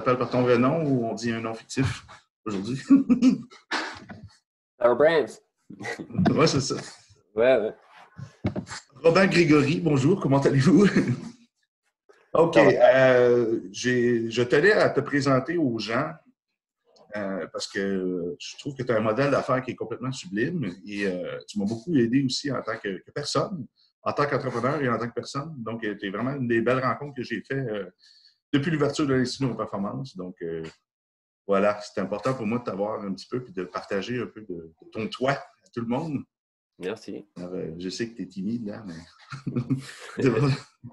t'appelles par ton vrai nom ou on dit un nom fictif aujourd'hui? Our Brains. Ouais, c'est ça. Ouais. Robin Grégory, bonjour, comment allez-vous? OK, je tenais à te présenter aux gens parce que je trouve que tu as un modèle d'affaires qui est complètement sublime et tu m'as beaucoup aidé aussi en tant que personne, en tant qu'entrepreneur et en tant que personne. Donc, tu es vraiment une des belles rencontres que j'ai faites depuis l'ouverture de l'Institut de performance. Donc, voilà, c'est important pour moi de t'avoir un petit peu et de partager un peu de ton toi à tout le monde. Merci. Alors, je sais que tu es timide, là, mais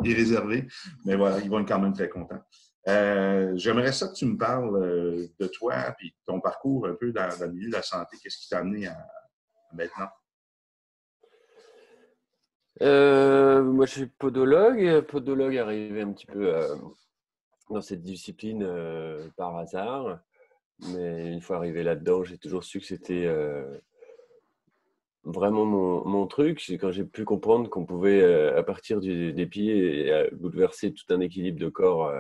il est réservé. Mais voilà, ils vont être quand même très contents. J'aimerais ça que tu me parles de toi et de ton parcours un peu dans le milieu de la santé. Qu'est-ce qui t'a amené à maintenant? Moi, je suis podologue arrivé un petit peu dans cette discipline par hasard. Mais une fois arrivé là-dedans, j'ai toujours su que c'était vraiment mon truc. C'est quand j'ai pu comprendre qu'on pouvait, à partir des pieds, bouleverser tout un équilibre de corps.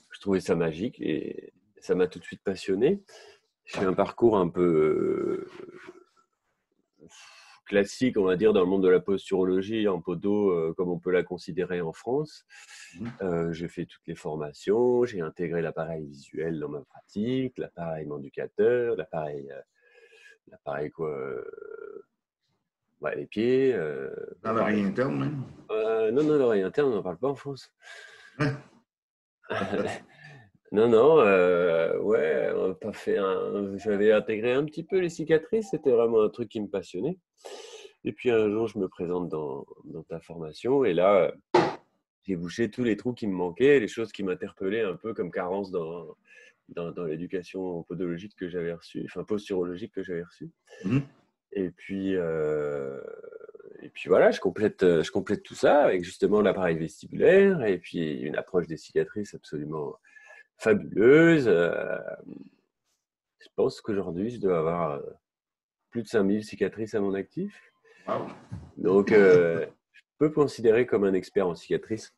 Je trouvais ça magique et ça m'a tout de suite passionné. J'ai un parcours un peu classique, on va dire, dans le monde de la posturologie en podo, comme on peut la considérer en France. J'ai fait toutes les formations, j'ai intégré l'appareil visuel dans ma pratique, l'appareil manducateur, l'appareil quoi, les pieds. Dans l'oreille interne, même? Non, l'oreille interne, on n'en parle pas en France. Ouais. Non, ouais, on n'a pas fait j'avais intégré un petit peu les cicatrices, c'était vraiment un truc qui me passionnait. Et puis un jour, je me présente dans ta formation et là, j'ai bouché tous les trous qui me manquaient, les choses qui m'interpellaient un peu comme carence dans l'éducation podologique que j'avais reçue, enfin posturologique que j'avais reçue. Et puis voilà, je complète tout ça avec justement l'appareil vestibulaire et puis une approche des cicatrices absolument fabuleuse. Je pense qu'aujourd'hui, je dois avoir plus de 5000 cicatrices à mon actif. Wow. Donc, je peux me considérer comme un expert en cicatrices.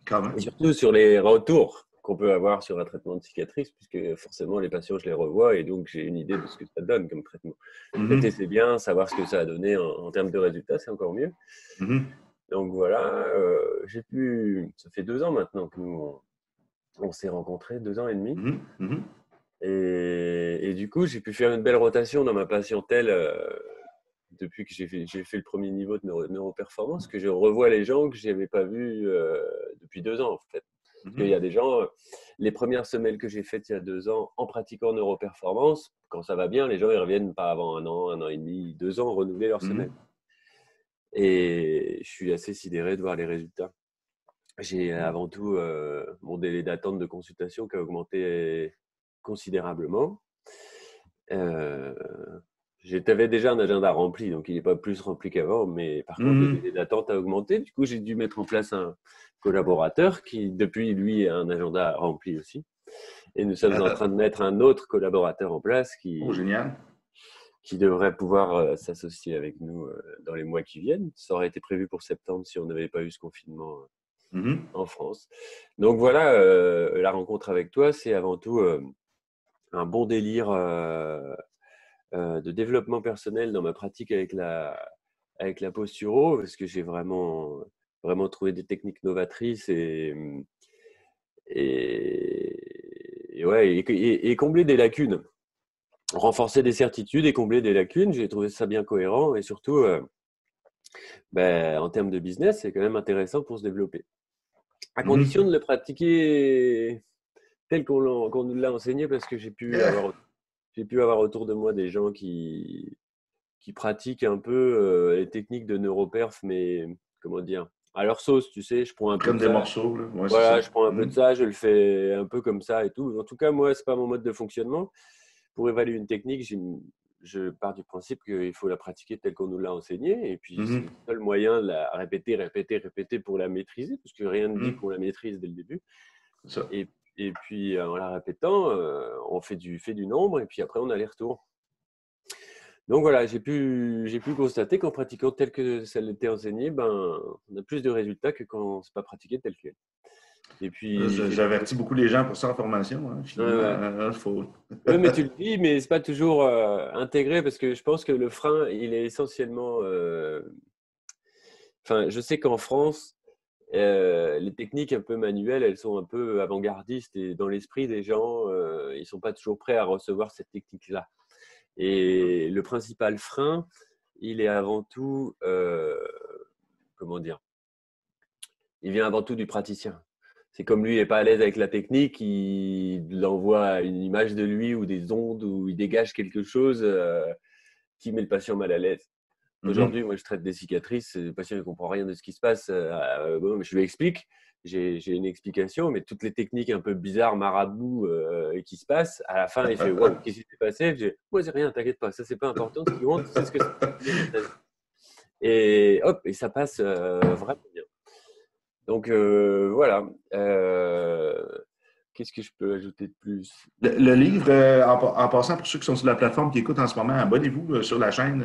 Quand même. Et surtout sur les retours qu'on peut avoir sur un traitement de cicatrices, puisque forcément, les patients, je les revois et donc j'ai une idée de ce que ça donne comme traitement. Traiter, c'est bien. Savoir ce que ça a donné en termes de résultats, c'est encore mieux. Donc voilà, ça fait 2 ans maintenant que nous, on s'est rencontrés, 2 ans et demi. Et du coup, j'ai pu faire une belle rotation dans ma patientèle depuis que j'ai fait le premier niveau de neuroperformance, que je revois les gens que je n'avais pas vus depuis 2 ans, en fait. Parce qu'il y a des gens, les premières semaines que j'ai faites il y a 2 ans en pratiquant neuroperformance, quand ça va bien, les gens ils reviennent pas avant 1 an et demi, 2 ans renouveler leur semaine. Et je suis assez sidéré de voir les résultats. J'ai avant tout mon délai d'attente de consultation qui a augmenté considérablement. J'avais déjà un agenda rempli, donc il n'est pas plus rempli qu'avant, mais par contre, le délai d'attente a augmenté. Du coup, j'ai dû mettre en place un collaborateur qui, depuis, lui, a un agenda rempli aussi. Et nous sommes en train de mettre un autre collaborateur en place qui devrait pouvoir s'associer avec nous dans les mois qui viennent. Ça aurait été prévu pour septembre si on n'avait pas eu ce confinement en France. Donc voilà, la rencontre avec toi, c'est avant tout un bon délire de développement personnel dans ma pratique avec la posturo, parce que j'ai vraiment trouvé des techniques novatrices et combler des lacunes. Renforcer des certitudes et combler des lacunes, j'ai trouvé ça bien cohérent et surtout, en termes de business, c'est quand même intéressant pour se développer. À condition de le pratiquer tel qu'on nous l'a enseigné, parce que j'ai pu avoir autour de moi des gens qui pratiquent un peu les techniques de neuroperf, mais comment dire, à leur sauce, tu sais, je prends un peu comme de des ça. morceaux, là. Ouais, Voilà, je prends un peu de ça, je le fais un peu comme ça et tout. En tout cas, moi, c'est pas mon mode de fonctionnement. Pour évaluer une technique, je pars du principe qu'il faut la pratiquer telle qu'on nous l'a enseignée. Et puis, c'est le seul moyen de la répéter pour la maîtriser, parce que rien ne dit qu'on la maîtrise dès le début. Et puis, en la répétant, on fait du nombre, et puis après, on a les retours. Donc voilà, j'ai pu constater qu'en pratiquant tel que ça l'était enseigné, on a plus de résultats que quand c'est pas pratiqué tel quel. Et puis, J'avertis beaucoup les gens pour ça en formation. Hein. ouais, ouais. Finalement, faut... Oui, mais tu le dis, mais c'est pas toujours intégré parce que je pense que le frein, il est essentiellement. Enfin, je sais qu'en France, les techniques un peu manuelles, elles sont un peu avant-gardistes et dans l'esprit des gens, ils sont pas toujours prêts à recevoir cette technique-là. Et le principal frein, il est avant tout, comment dire, il vient avant tout du praticien. C'est comme lui n'est pas à l'aise avec la technique, il envoie une image de lui ou des ondes ou il dégage quelque chose qui met le patient mal à l'aise. Aujourd'hui, moi, je traite des cicatrices. Le patient ne comprend rien de ce qui se passe. Bon, je lui explique. J'ai une explication, mais toutes les techniques un peu bizarres, marabout, qui se passent, à la fin, il fait wow, qu'est-ce qui s'est passé? Je dis moi, c'est rien, t'inquiète pas, ça, c'est pas important. Ce qui compte, c'est ce que ça fait. Et hop, et ça passe vraiment bien. Donc, voilà. Qu'est-ce que je peux ajouter de plus? Le livre, en passant, pour ceux qui sont sur la plateforme qui écoutent en ce moment, abonnez-vous sur la chaîne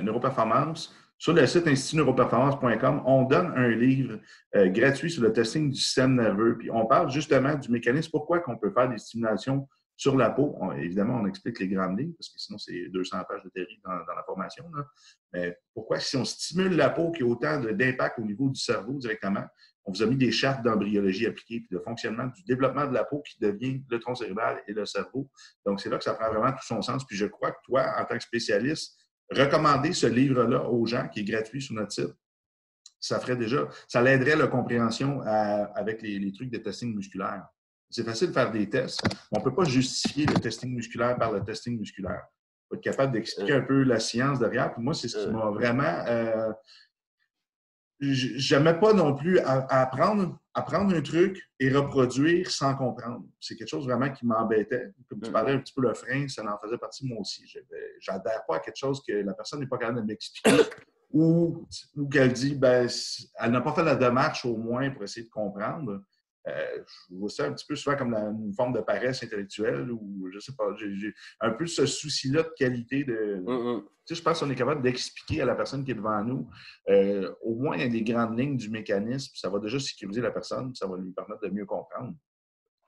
Neuroperformance. Sur le site institutneuroperformance.com, on donne un livre gratuit sur le testing du système nerveux. Puis on parle justement du mécanisme, pourquoi qu'on peut faire des stimulations sur la peau. Évidemment, on explique les grandes lignes, parce que sinon, c'est 200 pages de théorie dans la formation. Là. Mais pourquoi, si on stimule la peau, qu'il y a autant d'impact au niveau du cerveau directement, on vous a mis des chartes d'embryologie appliquées, puis de fonctionnement du développement de la peau qui devient le tronc cérébral et le cerveau. Donc, c'est là que ça prend vraiment tout son sens. Puis je crois que toi, en tant que spécialiste, recommander ce livre-là aux gens, qui est gratuit sur notre site, ça ferait déjà, ça l'aiderait la compréhension avec les trucs de testing musculaire. C'est facile de faire des tests, mais on ne peut pas justifier le testing musculaire par le testing musculaire. Il faut être capable d'expliquer un peu la science derrière. Puis moi, c'est ce qui m'a vraiment... j'aimais pas non plus apprendre un truc et reproduire sans comprendre. C'est quelque chose vraiment qui m'embêtait. Comme tu parlais un petit peu le frein, ça en faisait partie moi aussi. J'adhère pas à quelque chose que la personne n'est pas capable de m'expliquer ou qu'elle dit, ben, elle n'a pas fait la démarche au moins pour essayer de comprendre. Je vois ça un petit peu souvent comme une forme de paresse intellectuelle ou je sais pas, j'ai un peu ce souci-là de qualité de... Tu sais, je pense qu'on est capable d'expliquer à la personne qui est devant nous au moins les grandes lignes du mécanisme, ça va déjà sécuriser la personne, ça va lui permettre de mieux comprendre.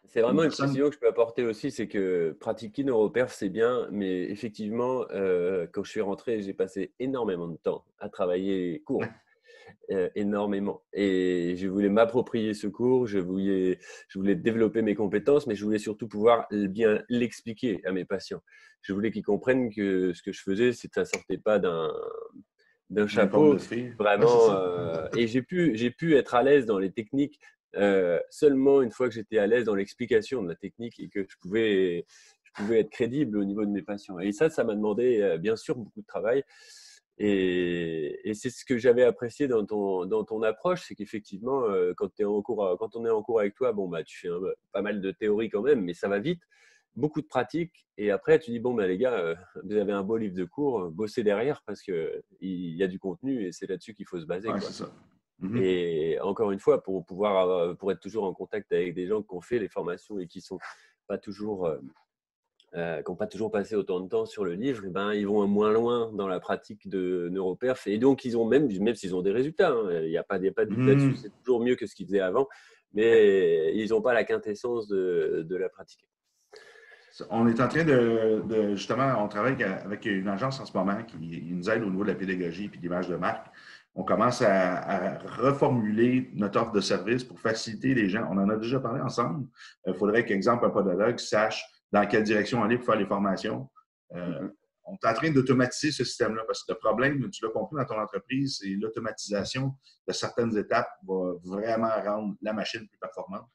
C'est vraiment une précision que je peux apporter aussi, c'est que pratiquer NeuroPerf, c'est bien, mais effectivement, quand je suis rentré, j'ai passé énormément de temps à travailler les cours. Énormément. Et je voulais m'approprier ce cours, je voulais développer mes compétences, mais je voulais surtout pouvoir bien l'expliquer à mes patients. Je voulais qu'ils comprennent que ce que je faisais, c'est que ça sortait pas d'un chapeau, vraiment. Et j'ai pu être à l'aise dans les techniques seulement une fois que j'étais à l'aise dans l'explication de la technique et que je pouvais être crédible au niveau de mes patients. Et ça m'a demandé bien sûr beaucoup de travail. Et c'est ce que j'avais apprécié dans ton approche, c'est qu'effectivement, quand on est en cours avec toi, bon, bah, tu fais pas mal de théorie quand même, mais ça va vite, beaucoup de pratique. Et après, tu dis, bon, bah, les gars, vous avez un beau livre de cours, bossez derrière parce qu'il y a du contenu et c'est là-dessus qu'il faut se baser. Ouais, Quoi. c'est ça. Et encore une fois, pour être toujours en contact avec des gens qui ont fait les formations et qui sont pas toujours... qui n'ont pas toujours passé autant de temps sur le livre, eh ben, ils vont moins loin dans la pratique de NeuroPerf. Et donc, ils ont même s'ils ont des résultats, hein, il n'y a pas de doute là-dessus, c'est toujours mieux que ce qu'ils faisaient avant, mais ils n'ont pas la quintessence de la pratique. On est en train justement, on travaille avec une agence en ce moment qui nous aide au niveau de la pédagogie et de l'image de marque. On commence à reformuler notre offre de service pour faciliter les gens. On en a déjà parlé ensemble. Il faudrait qu'exemple, un podologue sache dans quelle direction aller pour faire les formations. On est en train d'automatiser ce système-là parce que le problème, tu l'as compris dans ton entreprise, c'est l'automatisation de certaines étapes va vraiment rendre la machine plus performante.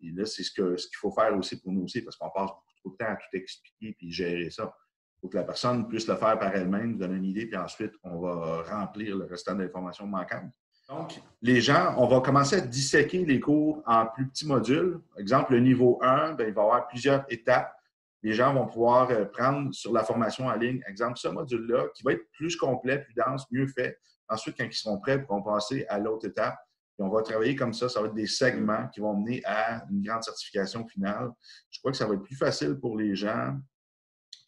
Et là, c'est ce qu'il faut faire aussi pour nous aussi parce qu'on passe beaucoup trop de temps à tout expliquer et gérer ça. Il faut que la personne puisse le faire par elle-même, nous donner une idée, puis ensuite, on va remplir le restant de l'information manquante. Donc, les gens, on va commencer à disséquer les cours en plus petits modules. Par exemple, le niveau 1, bien, il va y avoir plusieurs étapes. Les gens vont pouvoir prendre sur la formation en ligne, exemple, ce module-là, qui va être plus complet, plus dense, mieux fait. Ensuite, quand ils seront prêts, ils vont passer à l'autre étape. Et on va travailler comme ça. Ça va être des segments qui vont mener à une grande certification finale. Je crois que ça va être plus facile pour les gens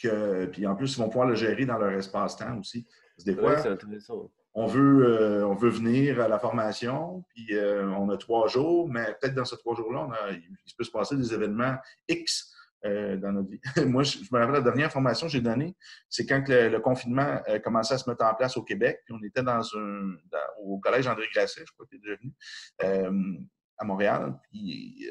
puis en plus, ils vont pouvoir le gérer dans leur espace-temps aussi. Parce que des fois, c'est intéressant. on veut venir à la formation, puis on a 3 jours, mais peut-être dans ces 3 jours-là, il peut se passer des événements X dans notre vie. Moi, je me rappelle la dernière formation que j'ai donnée, c'est quand le confinement commençait à se mettre en place au Québec, puis on était au collège André Grasset, je crois qu'il est devenu, à Montréal, puis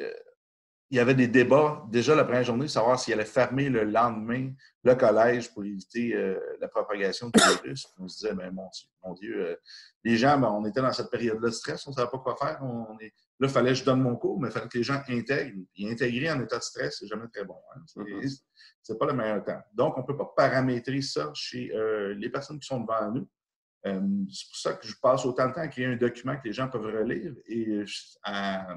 il y avait des débats déjà la première journée, savoir s'il allait fermer le lendemain le collège pour éviter la propagation du virus. On se disait, mais mon Dieu, les gens, on était dans cette période-là de stress, on ne savait pas quoi faire. Là, il fallait que je donne mon cours, mais il fallait que les gens intègrent. Et intégrer en état de stress, c'est jamais très bon. Hein? C'est pas le meilleur temps. Donc, on ne peut pas paramétrer ça chez les personnes qui sont devant nous. C'est pour ça que je passe autant de temps à créer un document que les gens peuvent relire. Et à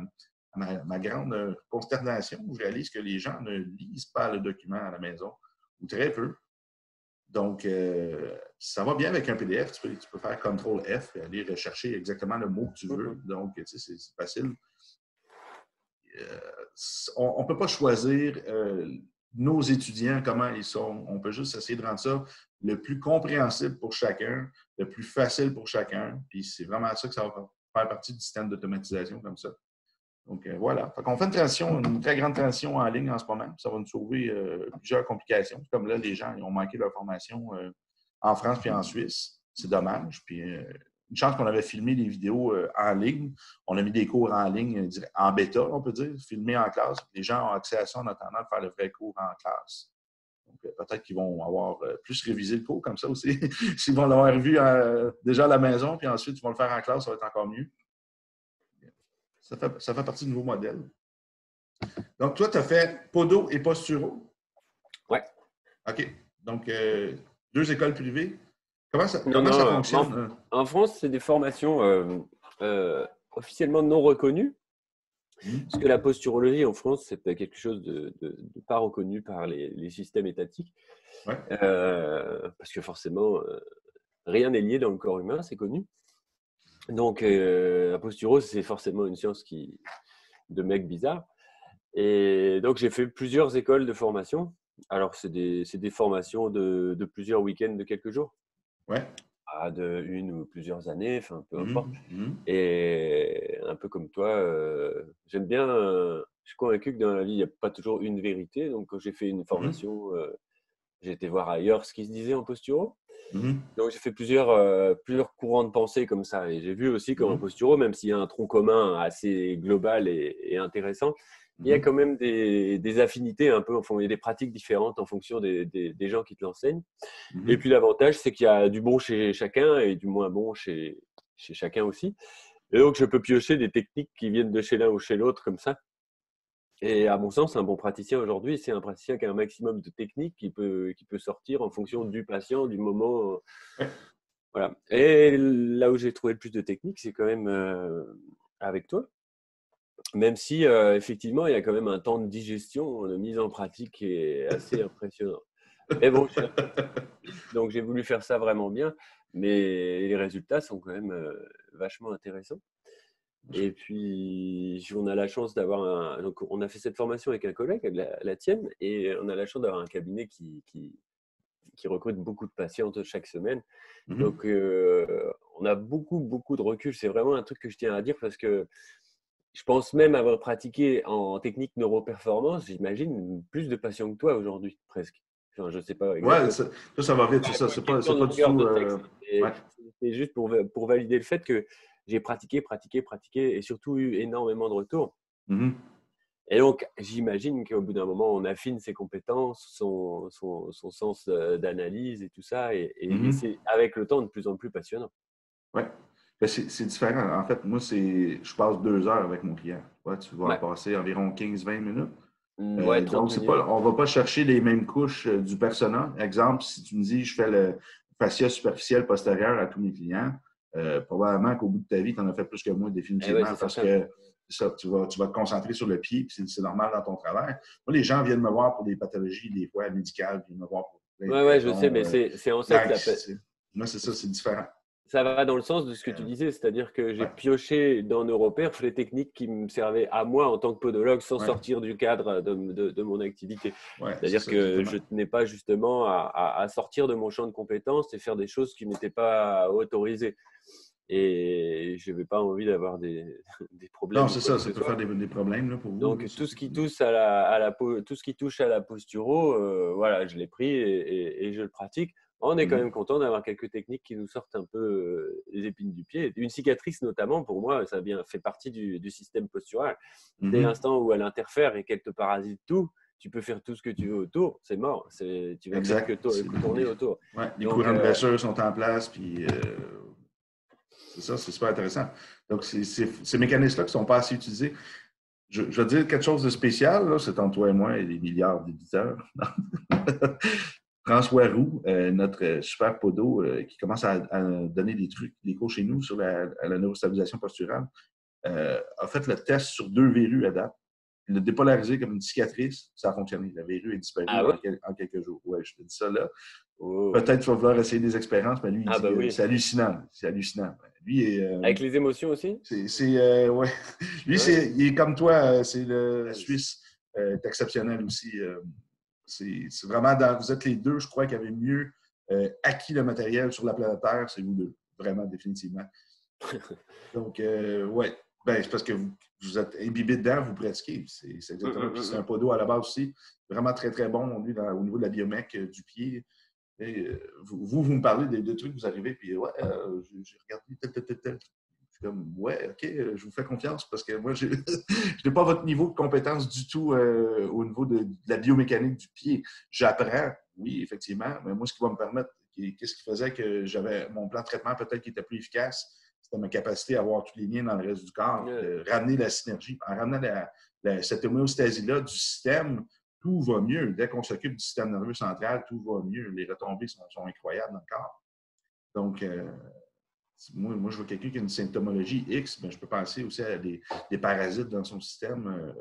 ma grande consternation, je réalise que les gens ne lisent pas le document à la maison, ou très peu. Donc, ça va bien avec un PDF. Tu peux faire CTRL-F et aller rechercher exactement le mot que tu veux. Donc, tu sais, c'est facile. On ne peut pas choisir nos étudiants, comment ils sont. On peut juste essayer de rendre ça le plus compréhensible pour chacun, le plus facile pour chacun. Puis c'est vraiment ça que ça va faire partie du système d'automatisation comme ça. Donc, voilà. Fait qu'on fait une très grande transition en ligne en ce moment. Ça va nous sauver plusieurs complications. Comme là, les gens ils ont manqué leur formation en France puis en Suisse. C'est dommage. Puis, une chance qu'on avait filmé les vidéos en ligne. On a mis des cours en ligne, en bêta, on peut dire, filmés en classe. Les gens ont accès à ça en attendant de faire le vrai cours en classe. Donc, peut-être qu'ils vont avoir plus révisé le cours comme ça aussi. S'ils vont l'avoir vu déjà à la maison, puis ensuite, ils vont le faire en classe, ça va être encore mieux. Ça fait partie du nouveau modèle. Donc, toi, tu as fait Podo et Posturo? Oui. OK. Donc, 2 écoles privées. Comment ça fonctionne? En France, c'est des formations officiellement non reconnues. Parce que la posturologie en France, c'est quelque chose de pas reconnu par les systèmes étatiques. Ouais. Parce que forcément, rien n'est lié dans le corps humain, c'est connu. Donc, la posturose, c'est forcément une science de mecs bizarres. Et donc, j'ai fait plusieurs écoles de formation. Alors, c'est des formations de plusieurs week-ends de quelques jours. Ouais. De une ou plusieurs années, enfin, peu importe. Et un peu comme toi, j'aime bien, je suis convaincu que dans la vie, il n'y a pas toujours une vérité. Donc, quand j'ai fait une formation, j'ai été voir ailleurs ce qui se disait en posturo. Donc, j'ai fait plusieurs courants de pensée comme ça. Et j'ai vu aussi qu'en posturo, même s'il y a un tronc commun assez global et intéressant, il y a quand même des affinités un peu, il y a des pratiques différentes en fonction des gens qui te l'enseignent. Et puis, l'avantage, c'est qu'il y a du bon chez chacun et du moins bon chez chacun aussi. Et donc, je peux piocher des techniques qui viennent de chez l'un ou chez l'autre comme ça. Et à mon sens, un bon praticien aujourd'hui, c'est un praticien qui a un maximum de techniques qui peut sortir en fonction du patient, du moment. Voilà. Et là où j'ai trouvé le plus de techniques, c'est quand même avec toi. Même si, effectivement, il y a quand même un temps de digestion, de mise en pratique qui est assez impressionnant. Mais bon, donc j'ai voulu faire ça vraiment bien, mais les résultats sont quand même vachement intéressants. Et puis, on a la chance d'avoir donc on a fait cette formation avec un collègue, la tienne, et on a la chance d'avoir un cabinet qui recrute beaucoup de patientes chaque semaine. Donc, on a beaucoup de recul. C'est vraiment un truc que je tiens à dire parce que je pense même avoir pratiqué en technique neuroperformance, j'imagine, plus de patients que toi aujourd'hui, presque. Enfin, je ne sais pas exactement. Ouais, ça va vite, c'est ça. C'est pas du tout… C'est juste pour valider le fait que j'ai pratiqué et surtout eu énormément de retours. Et donc, j'imagine qu'au bout d'un moment, on affine ses compétences, son sens d'analyse et tout ça. Et c'est avec le temps de plus en plus passionnant. Oui. C'est différent. En fait, moi, je passe 2 heures avec mon client. Ouais, tu vas passer environ 15-20 minutes. Donc, on ne va pas chercher les mêmes couches du persona. Exemple, si tu me dis je fais le fascia superficiel postérieur à tous mes clients, probablement qu'au bout de ta vie, tu en as fait plus que moi définitivement parce que ça, tu vas te concentrer sur le pied, puis c'est normal dans ton travail. Moi, les gens viennent me voir pour des pathologies, des fois médicales, viennent me voir pour je sais, mais c'est en ça que moi, c'est ça, c'est différent. Ça va dans le sens de ce que tu disais, c'est-à-dire que j'ai pioché dans NeuroPerf les techniques qui me servaient à moi en tant que podologue sans sortir du cadre de mon activité. C'est-à-dire que je ne tenais pas justement à sortir de mon champ de compétences et faire des choses qui n'étaient pas autorisées. Et je n'avais pas envie d'avoir des problèmes. Non, c'est ça, ça peut faire des problèmes là, pour vous. Donc, tout ce qui touche à la posturo, voilà, je l'ai pris et je le pratique. On est quand même content d'avoir quelques techniques qui nous sortent un peu les épines du pied. Une cicatrice, notamment, pour moi, ça fait partie du système postural. Dès l'instant où elle interfère et qu'elle te parasite tout, tu peux faire tout ce que tu veux autour, c'est mort. Tu vas faire que tourner autour. Ouais, les courants de pressure sont en place, puis c'est ça, c'est super intéressant. Donc, ces mécanismes-là qui ne sont pas assez utilisés. Je vais dire quelque chose de spécial, là, c'est entre toi et moi et des milliards d'éditeurs. François Roux, notre super podo, qui commence à donner des trucs, des cours chez nous sur la neurostabilisation posturale, a fait le test sur 2 verrues à date. Il l'a dépolarisé comme une cicatrice, ça a fonctionné. La verrue est disparue en quelques jours. Ouais, je te dis ça là. Peut-être qu'il va vouloir essayer des expériences, mais lui, il dit c'est hallucinant. C'est hallucinant. Lui avec les émotions aussi? Ouais. Lui, il est comme toi, c'est le Suisse. Est exceptionnel aussi. C'est vraiment vous êtes les deux, je crois, qui avez mieux acquis le matériel sur la planète Terre, c'est vous deux. Vraiment, définitivement. Donc, ouais. Ben, c'est parce que vous êtes imbibé dedans, vous pratiquez. C'est exactement. Puis c'est un podo à la base aussi. Vraiment très, très bon, lui, au niveau de la biomec du pied. Et, vous me parlez de trucs, vous arrivez, puis ouais, j'ai regardé tel. Je suis comme, ouais, OK, je vous fais confiance parce que moi, je n'ai pas votre niveau de compétence du tout au niveau de la biomécanique du pied. J'apprends, oui, effectivement, mais moi, ce qui va me permettre, qu'est-ce qui faisait que j'avais mon plan de traitement peut-être qui était plus efficace, c'était ma capacité à avoir tous les liens dans le reste du corps, de ramener la synergie. En ramenant cette homéostasie-là du système, tout va mieux. Dès qu'on s'occupe du système nerveux central, tout va mieux. Les retombées sont incroyables dans le corps. Donc, moi, je vois quelqu'un qui a une symptomologie X, mais je peux penser aussi à des parasites dans son système,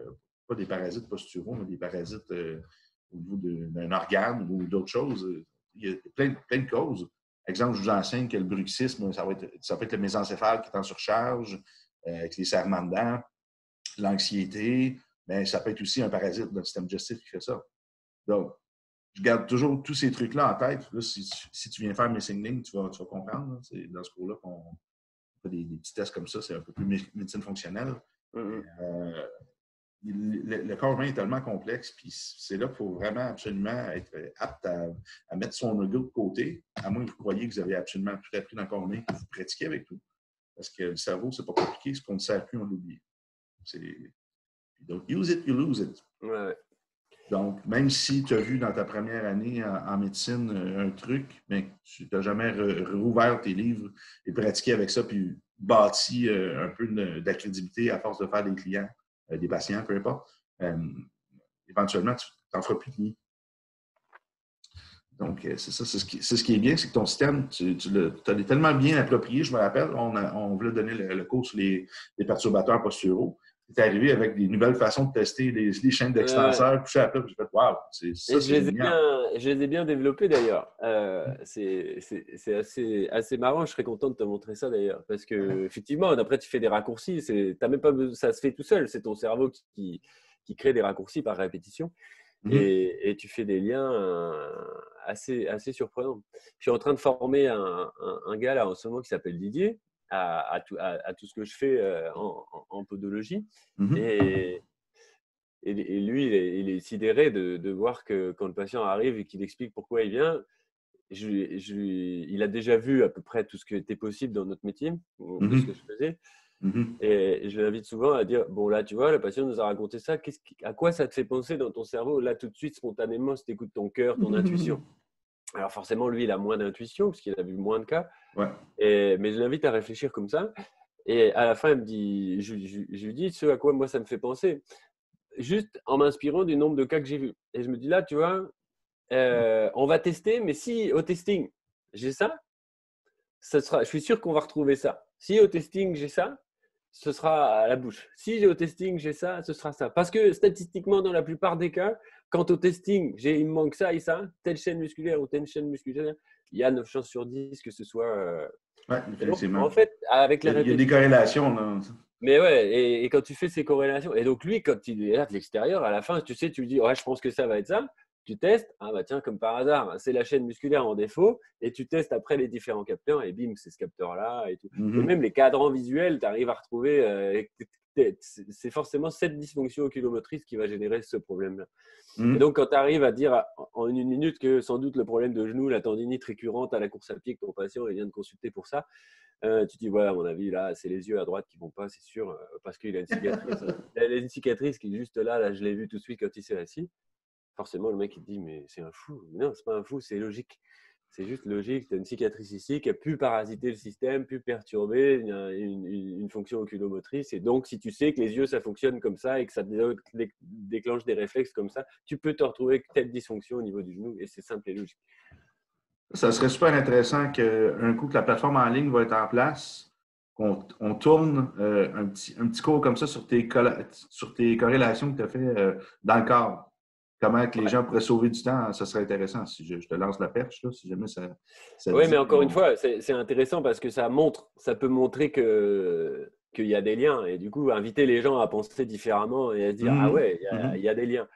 pas des parasites posturaux, mais des parasites au niveau d'un organe ou d'autres choses. Il y a plein de causes. Exemple, je vous enseigne que le bruxisme, ça peut être le mésencéphale qui est en surcharge, avec les serrements de dents, l'anxiété, mais ça peut être aussi un parasite dans le système digestif qui fait ça. Donc, je garde toujours tous ces trucs-là en tête. Là, si tu viens faire mes signaling, tu vas comprendre. Là. C'est dans ce cours-là qu'on fait des petits tests comme ça. C'est un peu plus médecine fonctionnelle. Le corps humain est tellement complexe, puis c'est là qu'il faut vraiment absolument être apte à mettre son ego de côté, à moins que vous croyiez que vous avez absolument tout appris dans le corps humain, que vous pratiquez avec tout. Parce que le cerveau, c'est pas compliqué. Ce qu'on ne sert plus, on l'oublie. Donc, use it, you lose it. Ouais. Donc, même si tu as vu dans ta première année en médecine un truc, mais tu n'as jamais rouvert tes livres et pratiqué avec ça, puis bâti un peu de la crédibilité à force de faire des clients, des patients, peu importe, éventuellement, tu n'en feras plus de nuit. Donc, c'est ça. C'est ce qui est bien, c'est que ton système, tu l'as tellement bien approprié. Je me rappelle, on voulait donner le cours sur les perturbateurs posturaux. Tu es arrivé avec des nouvelles façons de tester les chaînes d'extenseurs, couché à plat. J'ai fait « Wow! » Je les ai bien développés d'ailleurs. C'est assez marrant. Je serais content de te montrer ça d'ailleurs. Parce que effectivement, après, tu fais des raccourcis. T'as même pas besoin, ça se fait tout seul. C'est ton cerveau qui crée des raccourcis par répétition. Et tu fais des liens assez surprenants. Je suis en train de former un gars là en ce moment qui s'appelle Didier à tout ce que je fais en podologie. Et lui, il est sidéré de voir que quand le patient arrive et qu'il explique pourquoi il vient, il a déjà vu à peu près tout ce qui était possible dans notre métier, de ce que je faisais. Et je l'invite souvent à dire, bon là, tu vois, le patient nous a raconté ça, à quoi ça te fait penser dans ton cerveau, là, tout de suite, spontanément, si tu écoutes ton cœur, ton intuition. Alors forcément, lui, il a moins d'intuition, parce qu'il a vu moins de cas. Mais je l'invite à réfléchir comme ça. Et à la fin, il me dit, je lui dis ce à quoi moi, ça me fait penser, juste en m'inspirant du nombre de cas que j'ai vus. Et je me dis là, tu vois, on va tester, mais si au testing, j'ai ça, je suis sûr qu'on va retrouver ça. Si au testing, j'ai ça, ce sera à la bouche. Si au testing, j'ai ça, ce sera ça. Parce que statistiquement, dans la plupart des cas, quand au testing, il me manque ça et ça, telle chaîne musculaire ou telle chaîne musculaire, il y a 9 chances sur 10 que ce soit Oui, Donc, effectivement. en fait, avec la Il y a des répétition. corrélations, là. Mais ouais, et quand tu fais ces corrélations, et donc lui, quand il est là de l'extérieur, à la fin, tu sais, tu lui dis, ouais, je pense que ça va être ça. Tu testes, ah bah tiens, comme par hasard, c'est la chaîne musculaire en défaut, et tu testes après les différents capteurs, et bim, c'est ce capteur-là, et tout. Et même les cadrans visuels, tu arrives à retrouver, c'est forcément cette dysfonction oculomotrice qui va générer ce problème-là. Et donc, quand tu arrives à dire en une minute que sans doute le problème de genou, la tendinite récurrente à la course à pied que ton patient il vient de consulter pour ça, tu dis, ouais, à mon avis, là, c'est les yeux à droite qui vont pas, c'est sûr, parce qu'il a une cicatrice. Il a une cicatrice qui est juste là, là, je l'ai vu tout de suite quand il s'est assis. Forcément, le mec, il te dit, mais c'est un fou. Mais non, c'est pas un fou, c'est logique. C'est juste logique. Tu as une cicatrice ici qui a pu parasiter le système, pu perturber une fonction oculomotrice. Et donc, si tu sais que les yeux, ça fonctionne comme ça et que ça déclenche des réflexes comme ça, tu peux te retrouver avec telle dysfonction au niveau du genou. Et c'est simple et logique. Ça serait super intéressant qu'un coup que la plateforme en ligne va être en place, qu'on tourne un petit cours comme ça sur tes corrélations que tu as fait dans le corps. Comment que les gens pourraient sauver du temps, ça serait intéressant. Si je te lance la perche, là, si jamais ça te Oui, dit. mais encore une fois, c'est intéressant parce que ça peut montrer qu'il y a des liens et du coup, inviter les gens à penser différemment et à se dire, ah ouais, il y a des liens.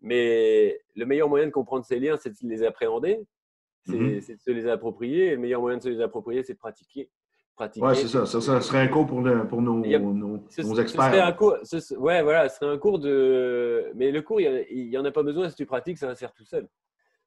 Mais le meilleur moyen de comprendre ces liens, c'est de les appréhender, c'est de se les approprier. Et le meilleur moyen de se les approprier, c'est de pratiquer. Oui, c'est ça. Ça serait un cours pour nos Ce serait un experts. cours, ouais, voilà, ce serait un cours de. Mais le cours, il y en a pas besoin. Si tu pratiques, ça va se faire tout seul.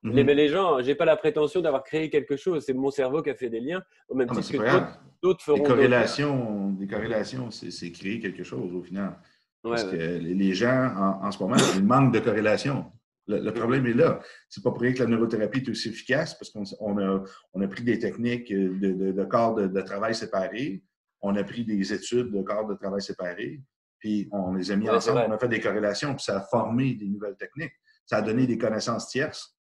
Mais les gens, j'ai pas la prétention d'avoir créé quelque chose. C'est mon cerveau qui a fait des liens, au même Non, mais titre c'est que pas grave. d'autres feront d'autres liens. Des corrélations, c'est créer quelque chose au final. Ouais, Parce que ouais. les gens, en ce moment, ils manquent de corrélation. Le problème est là. C'est pas pour rien que la neurothérapie est aussi efficace, parce qu'on a pris des techniques de corps de travail séparés, on a pris des études de corps de travail séparés, puis on les a mis Ouais, c'est ensemble, on vrai. a fait des corrélations, puis ça a formé des nouvelles techniques. Ça a donné des connaissances tierces.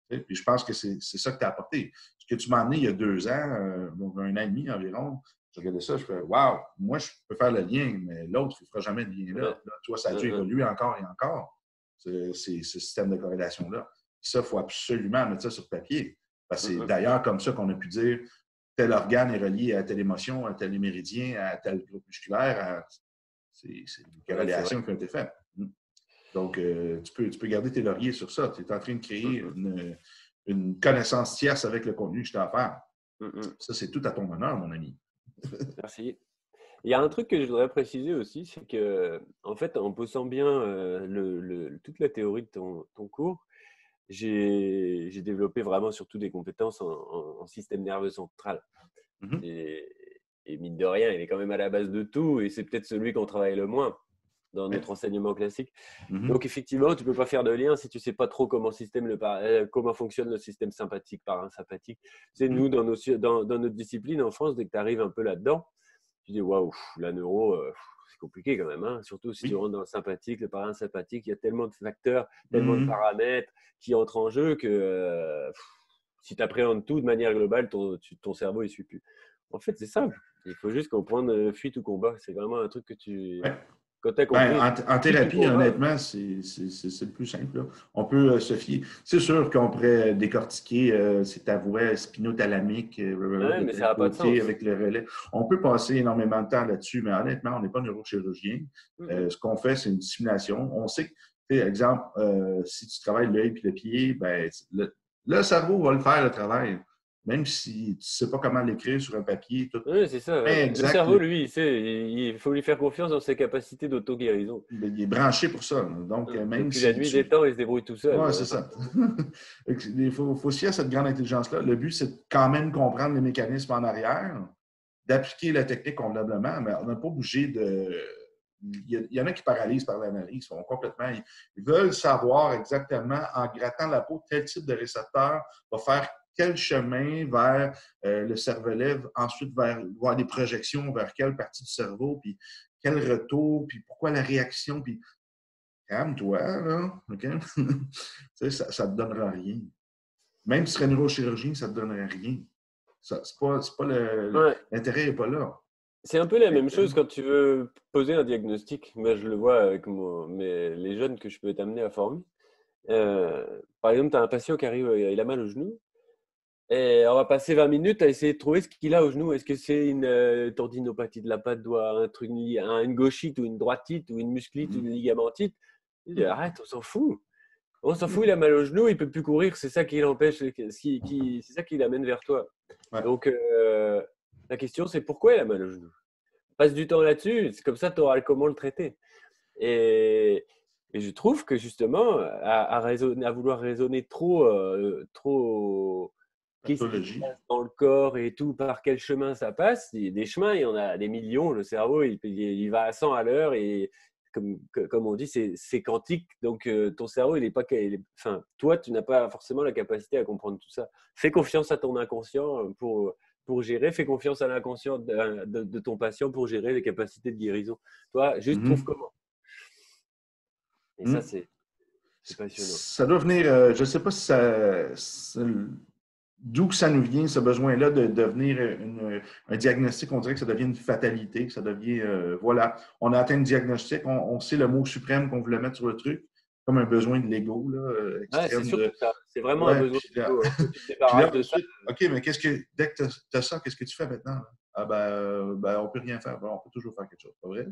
Puis je pense que c'est ça que tu as apporté. Ce que tu m'as amené il y a 2 ans, un an et demi environ, je regardais ça, je fais waouh, moi je peux faire le lien, mais l'autre, il ne fera jamais le lien là. Ouais. Là, toi, ça a dû évoluer encore et encore, ce système de corrélation-là. Ça, il faut absolument mettre ça sur papier. Parce que c'est d'ailleurs comme ça qu'on a pu dire tel organe est relié à telle émotion, à tel méridien, à tel groupe musculaire. C'est des corrélations qui ont été faites. Donc, tu peux garder tes lauriers sur ça. Tu es en train de créer une connaissance tierce avec le contenu que je t'ai offert. Ça, c'est tout à ton honneur, mon ami. Merci. Il y a un truc que je voudrais préciser aussi, c'est que, en fait, en posant bien toute la théorie de ton cours, j'ai développé vraiment surtout des compétences en système nerveux central. Et mine de rien, il est quand même à la base de tout et c'est peut-être celui qu'on travaille le moins dans notre enseignement classique. Donc, effectivement, tu ne peux pas faire de lien si tu ne sais pas trop comment fonctionne le système sympathique, parasympathique. Tu sais, nous, dans notre discipline en France, dès que tu arrives un peu là-dedans, tu dis waouh, la neuro, c'est compliqué quand même. Hein. Surtout si tu rentres dans le sympathique, le parasympathique, il y a tellement de facteurs, tellement de paramètres qui entrent en jeu que si tu appréhendes tout de manière globale, ton cerveau ne suit plus. En fait, c'est simple. Il faut juste comprendre fuite ou combat. C'est vraiment un truc que tu. Quand tu as compris, En fuite ou thérapie, combat. honnêtement, c'est le plus simple. Là. On peut se fier. C'est sûr qu'on pourrait décortiquer c'est ta voie spinothalamique Ouais, de mais ça tel n'a pas de côté sens. avec le relais. On peut passer énormément de temps là-dessus, mais honnêtement, on n'est pas neurochirurgien. Ce qu'on fait, c'est une simulation. On sait que, exemple, si tu travailles l'œil et le pied, ben, le cerveau va le faire le travail. Même si tu ne sais pas comment l'écrire sur un papier, tout Oui, c'est ça. Ouais. Le exact. cerveau, lui, il faut lui faire confiance dans ses capacités d'auto-guérison. Il est branché pour ça. Donc, même Depuis la si nuit tu. des temps, il se débrouille tout seul. Oui, c'est ça. Il faut se fier à cette grande intelligence-là. Le but, c'est de quand même comprendre les mécanismes en arrière, d'appliquer la technique convenablement, mais on n'a pas bougé de. Il y en a qui paralysent par l'analyse, sont complètement. Ils veulent savoir exactement, en grattant la peau, quel type de récepteur va faire quel chemin vers le cervelet, ensuite voir des projections vers quelle partie du cerveau, puis quel retour, puis pourquoi la réaction, puis calme-toi, là, OK? Ça ne te donnera rien. Même si tu serais neurochirurgien, ça ne te donnerait rien. Ouais. L'intérêt n'est pas là. C'est un peu la même chose quand tu veux poser un diagnostic. Moi, je le vois avec les jeunes que je peux t'amener à former. Par exemple, tu as un patient qui arrive, il a mal au genou. Et on va passer 20 minutes à essayer de trouver ce qu'il a au genou. Est-ce que c'est une tendinopathie de la patte doigt, un truc, une gauchite ou une droitite ou une musculite ou une ligamentite? Il dit, arrête, on s'en fout. On s'en fout, il a mal au genou, il ne peut plus courir. C'est ça qui l'empêche, c'est ça qui l'amène vers toi. Ouais. Donc, la question, c'est pourquoi il a mal au genou? Passe du temps là-dessus, c'est comme ça, tu auras comment le traiter. Et je trouve que justement, à vouloir raisonner trop qu'est-ce qui se Pathologie. passe dans le corps et tout, par quel chemin ça passe, des chemins, il y en a des millions. Le cerveau, il va à 100 à l'heure et comme on dit, c'est quantique. Donc, ton cerveau, il est pas, enfin, toi, tu n'as pas forcément la capacité à comprendre tout ça. Fais confiance à ton inconscient pour gérer. Fais confiance à l'inconscient de ton patient pour gérer les capacités de guérison. Toi, juste trouve comment. Et ça, c'est passionnant. Ça doit venir, je ne sais pas si d'où que ça nous vient, ce besoin-là de devenir un diagnostic. On dirait que ça devient une fatalité, que ça devient, voilà, on a atteint le diagnostic, on sait le mot suprême qu'on voulait mettre sur le truc, comme un besoin de l'ego, là, extrême. Ouais, c'est surtout ça. C'est vraiment un besoin de l'ego. Tu te débarrasses de ça. OK, mais dès que tu as ça, qu'est-ce que tu fais maintenant? Ah on ne peut rien faire. On peut toujours faire quelque chose. Pas vrai?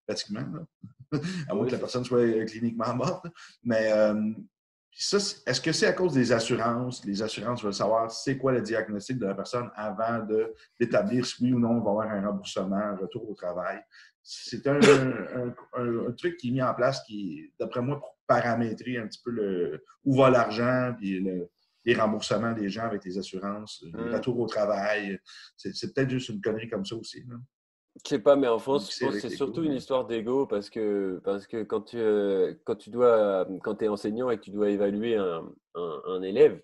Pratiquement. À moins que la personne soit cliniquement morte. Mais ça, est-ce que c'est à cause des assurances? Les assurances veulent savoir c'est quoi le diagnostic de la personne avant d'établir si oui ou non on va avoir un remboursement, un retour au travail. C'est un truc qui est mis en place qui, d'après moi, pour paramétrer un petit peu où va l'argent, puis les remboursements des gens avec les assurances, le retour au travail. C'est peut-être juste une connerie comme ça aussi. Là. Je sais pas, mais en France, je pense que c'est surtout une histoire d'ego parce que quand tu es enseignant et que tu dois évaluer un élève,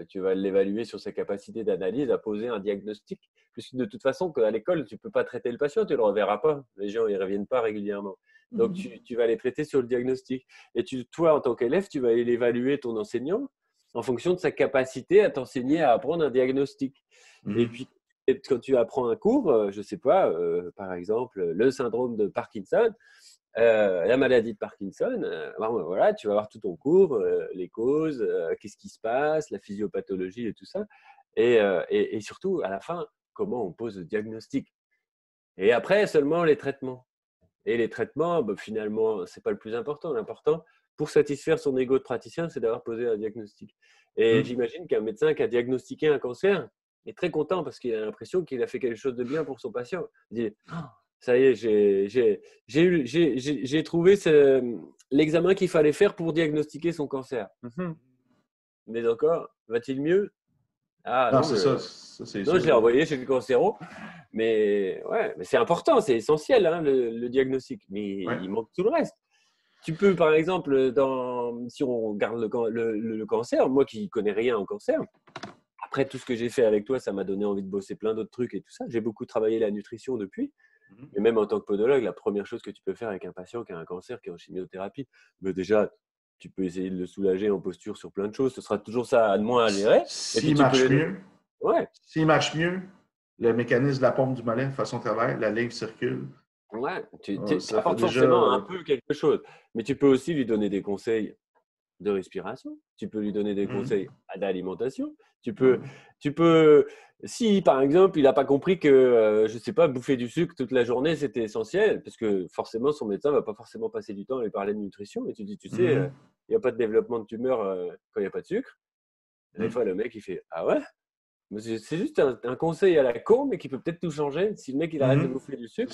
tu vas l'évaluer sur sa capacité d'analyse à poser un diagnostic. Puisque de toute façon, à l'école, tu ne peux pas traiter le patient, tu ne le reverras pas. Les gens, ils ne reviennent pas régulièrement. Donc, tu vas les traiter sur le diagnostic. Et toi, en tant qu'élève, tu vas évaluer ton enseignant en fonction de sa capacité à t'enseigner à apprendre un diagnostic. Et puis, quand tu apprends un cours, je ne sais pas, par exemple, le syndrome de Parkinson, la maladie de Parkinson, voilà, tu vas avoir tout ton cours, les causes, qu'est-ce qui se passe, la physiopathologie et tout ça. Et surtout, à la fin, comment on pose le diagnostic. Et après, seulement les traitements. Et les traitements, finalement, ce n'est pas le plus important. L'important, pour satisfaire son ego de praticien, c'est d'avoir posé un diagnostic. Et j'imagine qu'un médecin qui a diagnostiqué un cancer est très content parce qu'il a l'impression qu'il a fait quelque chose de bien pour son patient. Il dit, ça y est, j'ai trouvé l'examen qu'il fallait faire pour diagnostiquer son cancer. Mais encore, va-t-il mieux? Ah non, c'est ça. C'est non, je l'ai envoyé chez le cancéro. Mais ouais, mais c'est important, c'est essentiel, hein, le diagnostic. Mais il manque tout le reste. Tu peux, par exemple, si on regarde le cancer, moi qui ne connais rien en cancer, après tout ce que j'ai fait avec toi, ça m'a donné envie de bosser plein d'autres trucs et tout ça. J'ai beaucoup travaillé la nutrition depuis. Et même en tant que podologue, la première chose que tu peux faire avec un patient qui a un cancer, qui est en chimiothérapie, déjà, tu peux essayer de le soulager en posture sur plein de choses. Ce sera toujours ça de moins à gérer. S'il marche mieux, le mécanisme de la pompe du mollet fait son travail, la lymphe circule. Ouais, tu apportes forcément un peu quelque chose. Mais tu peux aussi lui donner des conseils de respiration. Tu peux lui donner des conseils d'alimentation. Tu peux, si par exemple, il n'a pas compris que, je ne sais pas, bouffer du sucre toute la journée, c'était essentiel, parce que forcément, son médecin ne va pas forcément passer du temps à lui parler de nutrition. Et tu dis, tu sais, il n'y a pas de développement de tumeur quand il n'y a pas de sucre. Et des fois, le mec, il fait, ah ouais? C'est juste un conseil à la con, mais qui peut peut-être tout changer. Si le mec il arrête de bouffer du sucre,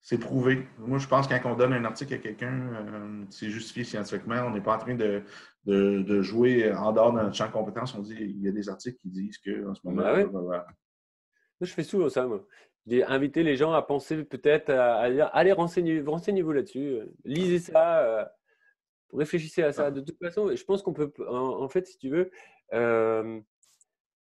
c'est prouvé. Moi, je pense que quand on donne un article à quelqu'un, c'est justifié scientifiquement. On n'est pas en train de jouer en dehors de notre champ de compétences. On dit il y a des articles qui disent qu'en ce moment. Moi, je fais souvent ça, moi. J'ai invité les gens à penser peut-être à dire allez, renseignez-vous là-dessus. Lisez ça. Réfléchissez à ça. De toute façon, je pense qu'on peut, en fait, si tu veux,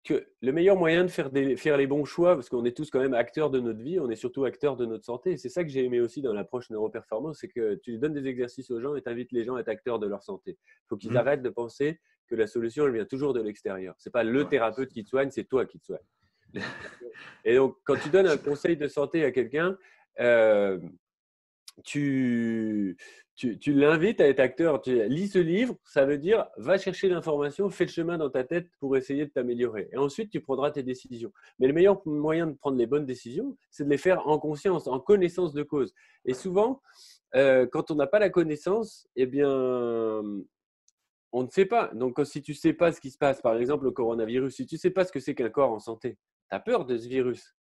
que le meilleur moyen de faire les bons choix, parce qu'on est tous quand même acteurs de notre vie, on est surtout acteurs de notre santé. C'est ça que j'ai aimé aussi dans l'approche neuroperformance, c'est que tu donnes des exercices aux gens et tu invites les gens à être acteurs de leur santé. Il faut qu'ils arrêtent de penser que la solution, elle vient toujours de l'extérieur. Ce n'est pas le thérapeute qui te soigne, c'est toi qui te soigne. Et donc, quand tu donnes un conseil de santé à quelqu'un, tu tu l'invites à être acteur. Tu lis ce livre, ça veut dire va chercher l'information, fais le chemin dans ta tête pour essayer de t'améliorer. Et ensuite, tu prendras tes décisions. Mais le meilleur moyen de prendre les bonnes décisions, c'est de les faire en conscience, en connaissance de cause. Et souvent, quand on n'a pas la connaissance, eh bien, on ne sait pas. Donc, si tu ne sais pas ce qui se passe, par exemple le coronavirus, si tu ne sais pas ce que c'est qu'un corps en santé, tu as peur de ce virus.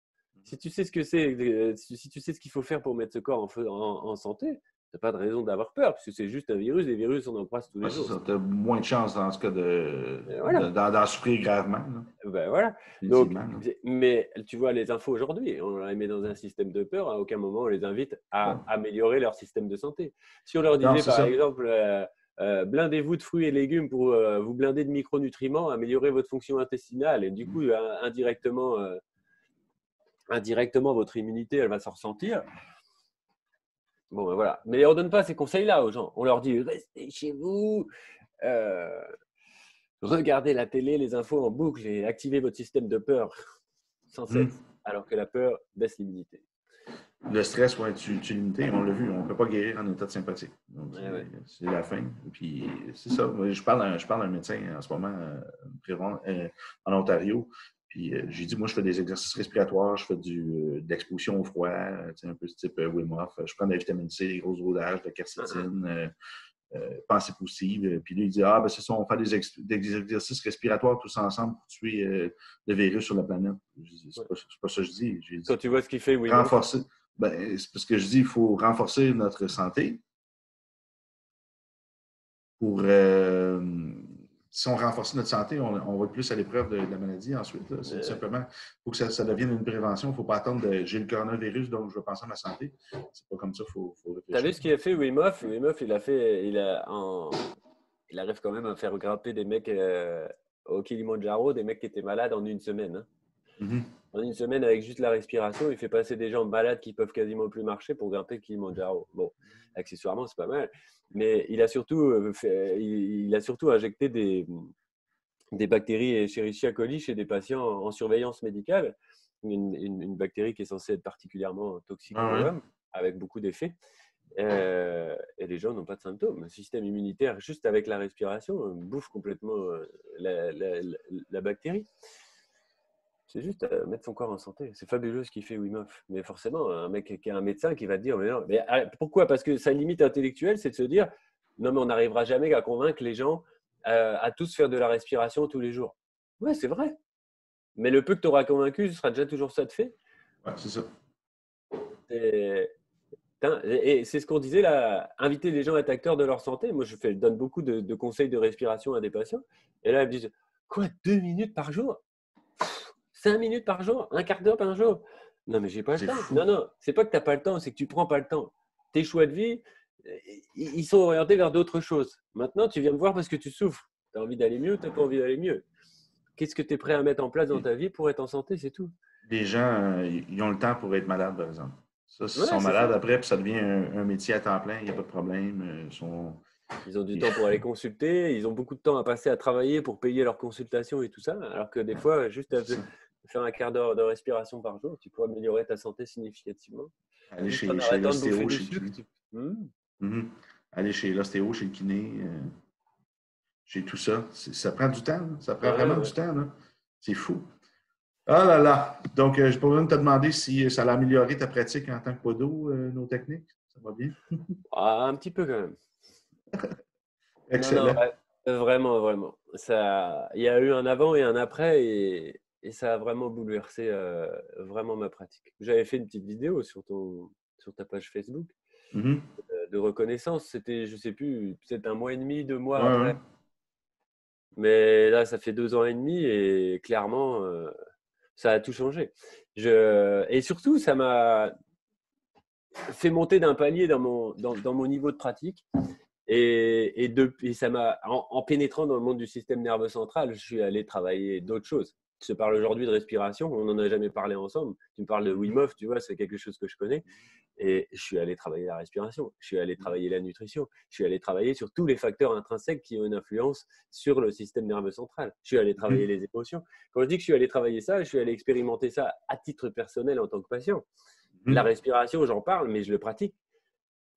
Si tu sais ce que c'est, si tu sais ce qu'il faut faire pour mettre ce corps en santé, tu n'as pas de raison d'avoir peur, parce que c'est juste un virus. Les virus, on en croise tous les jours. Tu as moins de chances dans ce cas d'en souffrir gravement. Là. Ben voilà. Donc, mais tu vois, les infos aujourd'hui, on les met dans un système de peur. À aucun moment, on les invite à améliorer leur système de santé. Si on leur disait, par exemple, blindez-vous de fruits et légumes pour vous blinder de micronutriments, améliorer votre fonction intestinale, et du coup, indirectement, votre immunité, elle va s'en ressentir. Bon, ben voilà. Mais on ne donne pas ces conseils-là aux gens. On leur dit, restez chez vous, regardez la télé, les infos en boucle et activez votre système de peur sans cesse, alors que la peur baisse l'immunité. Le stress, ouais, tu limité, on l'a vu, on ne peut pas guérir en état de sympathie. Donc, c'est la fin. Puis, c'est ça. Je parle d'un médecin en ce moment en Ontario. Puis, j'ai dit, moi, je fais des exercices respiratoires, je fais de l'exposition au froid, un peu type Wim Hof. Je prends de la vitamine C, des gros rodages, de la quercétine, pensée positive. Puis, lui, il dit, ben c'est ça, on fait des exercices respiratoires tous ensemble pour tuer le virus sur la planète. C'est pas ça que je dis. Quand tu vois ce qu'il fait, oui. Renforcer. Ben, c'est parce que je dis qu'il faut renforcer notre santé pour si on renforce notre santé, on va plus à l'épreuve de la maladie ensuite. C'est simplement, il faut que ça devienne une prévention. Il ne faut pas attendre j'ai le coronavirus, donc je vais penser à ma santé. C'est pas comme ça, il faut réfléchir. Tu as vu ce qu'il a fait, Wim Hof? Wim Hof, il arrive quand même à faire grimper des mecs au Kilimandjaro, des mecs qui étaient malades en une semaine. Hein. En une semaine, avec juste la respiration, il fait passer des gens malades qui peuvent quasiment plus marcher pour grimper le Kilimandjaro. Bon, accessoirement, c'est pas mal. Mais il a surtout injecté des bactéries Escherichia coli chez des patients en surveillance médicale. Une bactérie qui est censée être particulièrement toxique pour l'homme, avec beaucoup d'effets. Et les gens n'ont pas de symptômes. Le système immunitaire, juste avec la respiration, bouffe complètement la bactérie. C'est juste mettre son corps en santé. C'est fabuleux ce qu'il fait Wim Hof. Mais forcément, un mec qui est un médecin qui va te dire mais non. Mais pourquoi? Parce que sa limite intellectuelle, c'est de se dire non, mais on n'arrivera jamais à convaincre les gens à tous faire de la respiration tous les jours. Ouais, c'est vrai. Mais le peu que tu auras convaincu, ce sera déjà toujours ça de fait. Ouais, c'est ça. Et c'est ce qu'on disait là, inviter les gens à être acteurs de leur santé. Moi, je donne beaucoup de conseils de respiration à des patients. Et là, ils me disent quoi, 2 minutes par jour? 5 minutes par jour, un quart d'heure par jour. Non, mais j'ai pas le temps. Fou. Non, c'est pas que tu n'as pas le temps, c'est que tu prends pas le temps. Tes choix de vie, ils sont orientés vers d'autres choses. Maintenant, tu viens me voir parce que tu souffres. Tu as envie d'aller mieux, tu n'as pas envie d'aller mieux. Qu'est-ce que tu es prêt à mettre en place dans ta vie pour être en santé, c'est tout. Les gens, ils ont le temps pour être malades, par exemple. Ça, s'ils sont malades après, puis ça devient un métier à temps plein, il n'y a pas de problème. Ils ont du temps pour aller consulter, ils ont beaucoup de temps à passer à travailler pour payer leurs consultations et tout ça, alors que des fois, juste faire un quart d'heure de respiration par jour, tu peux améliorer ta santé significativement. Aller chez l'ostéo, chez le kiné. Aller chez l'ostéo, chez le kiné, chez tout ça. Ça prend du temps. Ça prend vraiment du temps. Là. C'est fou. Ah là là! Donc, je pourrais te demander si ça a amélioré ta pratique en tant que podo, nos techniques. Ça va bien? Un petit peu quand même. Excellent. Non, vraiment. Il y a eu un avant et un après et ça a vraiment bouleversé vraiment ma pratique. J'avais fait une petite vidéo sur ta page Facebook de reconnaissance. C'était, je ne sais plus, peut-être 1 mois et demi, 2 mois après. Mais là, ça fait 2 ans et demi et clairement, ça a tout changé. Et surtout, ça m'a fait monter d'un palier dans mon niveau de pratique. Et ça m'a, en pénétrant dans le monde du système nerveux central, je suis allé travailler d'autres choses. Je te parle aujourd'hui de respiration, on n'en a jamais parlé ensemble. Tu me parles de Wim Hof, tu vois, c'est quelque chose que je connais. Et je suis allé travailler la respiration, je suis allé travailler la nutrition, je suis allé travailler sur tous les facteurs intrinsèques qui ont une influence sur le système nerveux central. Je suis allé travailler les émotions. Quand je dis que je suis allé travailler ça, je suis allé expérimenter ça à titre personnel en tant que patient. La respiration, j'en parle, mais je le pratique.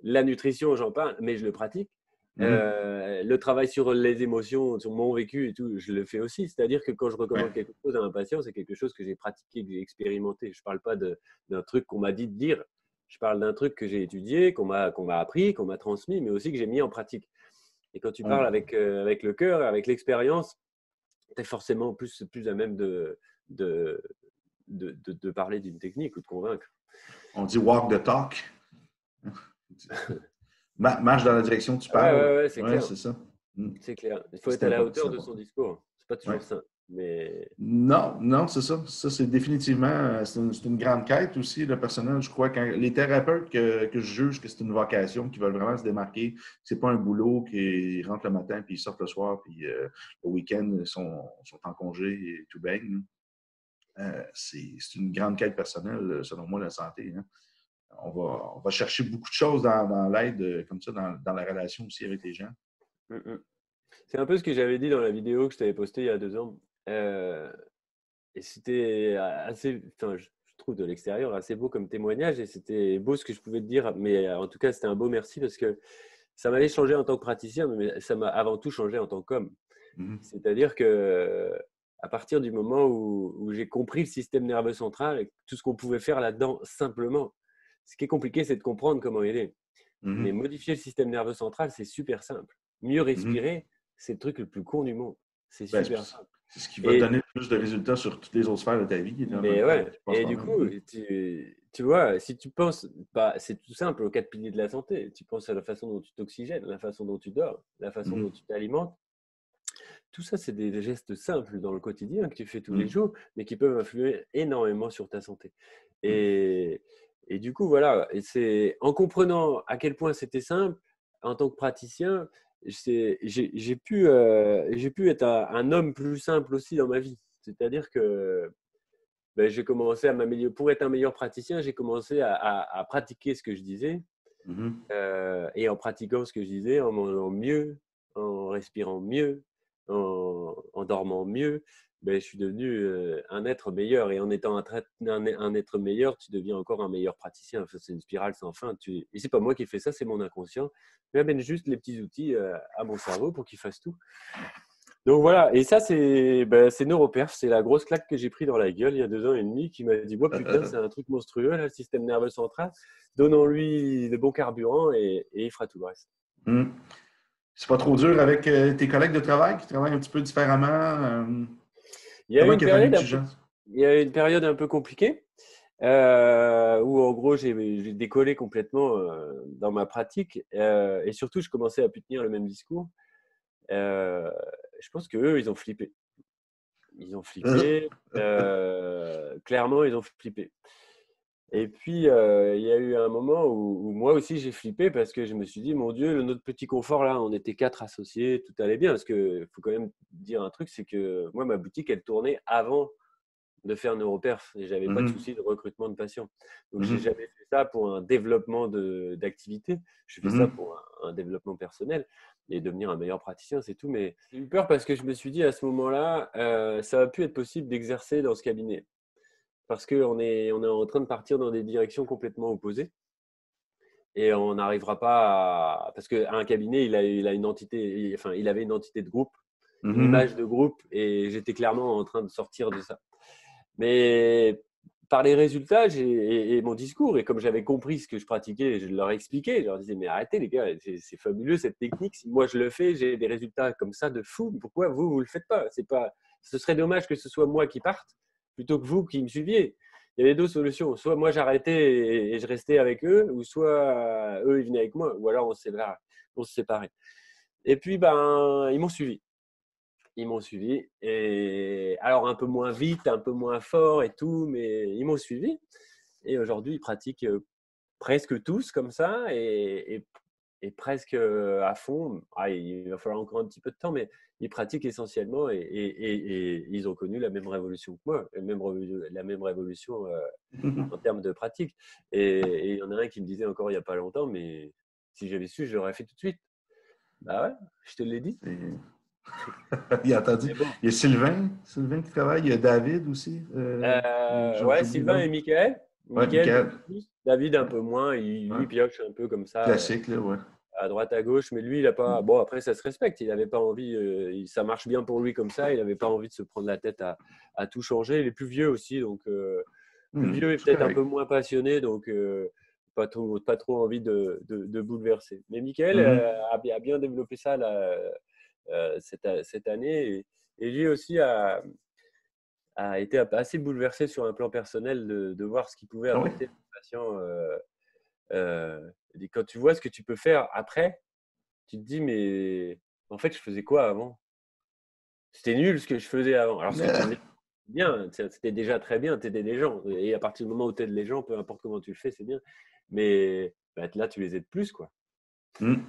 La nutrition, j'en parle, mais je le pratique. Le travail sur les émotions, sur mon vécu et tout, je le fais aussi. C'est-à-dire que quand je recommande quelque chose à un patient, c'est quelque chose que j'ai pratiqué, que j'ai expérimenté. Je ne parle pas d'un truc qu'on m'a dit de dire. Je parle d'un truc que j'ai étudié, qu'on m'a appris, qu'on m'a transmis, mais aussi que j'ai mis en pratique. Et quand tu parles avec le cœur, avec l'expérience, tu es forcément plus à même de parler d'une technique ou de convaincre. On dit walk the talk. Marche dans la direction que tu parles. Ouais, c'est clair. C'est ça. C'est clair. Il faut être à la hauteur de son discours. C'est pas toujours ça. Mais... Non, c'est ça. Ça, c'est définitivement, c'est une grande quête aussi, le personnel. Je crois que les thérapeutes que je juge que c'est une vocation, qui veulent vraiment se démarquer, c'est pas un boulot qui rentre le matin, puis ils sortent le soir, puis le week-end, ils sont en congé et tout baigne. C'est une grande quête personnelle, selon moi, la santé. Hein. On va chercher beaucoup de choses dans l'aide, comme ça, dans la relation aussi avec les gens. C'est un peu ce que j'avais dit dans la vidéo que je t'avais postée il y a 2 ans. Et c'était assez, je trouve de l'extérieur, assez beau comme témoignage. Et c'était beau ce que je pouvais te dire. Mais en tout cas, c'était un beau merci parce que ça m'avait changé en tant que praticien, mais ça m'a avant tout changé en tant qu'homme. C'est-à-dire que à partir du moment où j'ai compris le système nerveux central et tout ce qu'on pouvait faire là-dedans simplement, ce qui est compliqué, c'est de comprendre comment il est. Mais modifier le système nerveux central, c'est super simple. Mieux respirer, c'est le truc le plus con du monde. C'est super simple. C'est ce qui va donner plus de résultats sur toutes les autres sphères de ta vie. Mais ouais, et du coup, tu vois, si tu penses, c'est tout simple aux 4 piliers de la santé. Tu penses à la façon dont tu t'oxygènes, la façon dont tu dors, la façon dont tu t'alimentes. Tout ça, c'est des gestes simples dans le quotidien que tu fais tous les jours, mais qui peuvent influer énormément sur ta santé. Et du coup, voilà, et c'est en comprenant à quel point c'était simple, en tant que praticien, j'ai pu être un homme plus simple aussi dans ma vie. C'est-à-dire que j'ai commencé à m'améliorer. Pour être un meilleur praticien, j'ai commencé à pratiquer ce que je disais. Et en pratiquant ce que je disais, en mangeant mieux, en respirant mieux, en dormant mieux, je suis devenu un être meilleur. Et en étant un être meilleur, tu deviens encore un meilleur praticien. Enfin, c'est une spirale sans fin. Et c'est pas moi qui fais ça, c'est mon inconscient. Je amène juste les petits outils à mon cerveau pour qu'il fasse tout. Donc voilà, et ça c'est NeuroPerf, c'est la grosse claque que j'ai pris dans la gueule il y a 2 ans et demi qui m'a dit putain, c'est un truc monstrueux là, le système nerveux central, donnons-lui le bon carburant et il fera tout le reste. C'est pas trop dur avec tes collègues de travail qui travaillent un petit peu différemment? Il y a eu une période un peu compliquée où en gros j'ai décollé complètement dans ma pratique et surtout je commençais à plus tenir le même discours. Je pense qu'eux, ils ont flippé. Ils ont flippé. Clairement, ils ont flippé. Et puis, il y a eu un moment où moi aussi, j'ai flippé parce que je me suis dit, mon Dieu, notre petit confort, là, on était 4 associés, tout allait bien. Parce qu'il faut quand même dire un truc, c'est que moi, ma boutique, elle tournait avant de faire NeuroPerf et j'avais pas de souci de recrutement de patients. Donc, j'ai jamais fait ça pour un développement d'activité. Je fais ça pour un développement personnel et devenir un meilleur praticien, c'est tout. Mais j'ai eu peur parce que je me suis dit à ce moment-là, ça va plus être possible d'exercer dans ce cabinet parce qu'on est en train de partir dans des directions complètement opposées et on n'arrivera pas à… Parce qu'un cabinet, il a une entité, enfin, il avait une entité de groupe, une image de groupe et j'étais clairement en train de sortir de ça. Mais par les résultats et mon discours, et comme j'avais compris ce que je pratiquais, je leur expliquais, je leur disais, mais arrêtez les gars, c'est fabuleux cette technique, si moi je le fais, j'ai des résultats comme ça de fou, pourquoi vous le faites pas? Ce serait dommage que ce soit moi qui parte, plutôt que vous qui me suiviez. Il y avait 2 solutions, soit moi j'arrêtais et je restais avec eux, ou soit eux ils venaient avec moi, ou alors on se séparait. Et puis, ils m'ont suivi. Ils m'ont suivi, et alors un peu moins vite, un peu moins fort et tout, mais ils m'ont suivi. Et aujourd'hui, ils pratiquent presque tous comme ça et presque à fond. Il va falloir encore un petit peu de temps, mais ils pratiquent essentiellement et ils ont connu la même révolution que moi, la même révolution en termes de pratique. Et il y en a un qui me disait encore il n'y a pas longtemps, mais si j'avais su, je l'aurais fait tout de suite. Bah ouais, je te l'ai dit. Il y a Sylvain qui travaille, il y a David aussi. Ouais, Sylvain et Michael. Ouais, Michael, Michael. plus. David, un peu moins. Ouais. Lui pioche un peu comme ça, Classique, là, ouais. à droite, à gauche. Mais lui, il n'a pas. Bon, après, ça se respecte. Il n'avait pas envie. Ça marche bien pour lui comme ça. Il n'avait pas envie de se prendre la tête à tout changer. Il est plus vieux aussi. Donc, plus vieux et C'est peut-être un peu correct. moins passionné. Donc, pas trop envie de bouleverser. Mais Michael Mhm. a bien développé ça là, cette année. Et lui aussi a été assez bouleversé sur un plan personnel de voir ce qu'il pouvait Ah oui. apporter aux patients. Et quand tu vois ce que tu peux faire après, tu te dis, mais en fait, je faisais quoi avant? C'était nul ce que je faisais avant. Alors, ce que tu faisais bien, c'était déjà très bien, tu aidais les gens. Et à partir du moment où tu aides les gens, peu importe comment tu le fais, c'est bien. Mais bah, là, tu les aides plus, quoi. Mhm.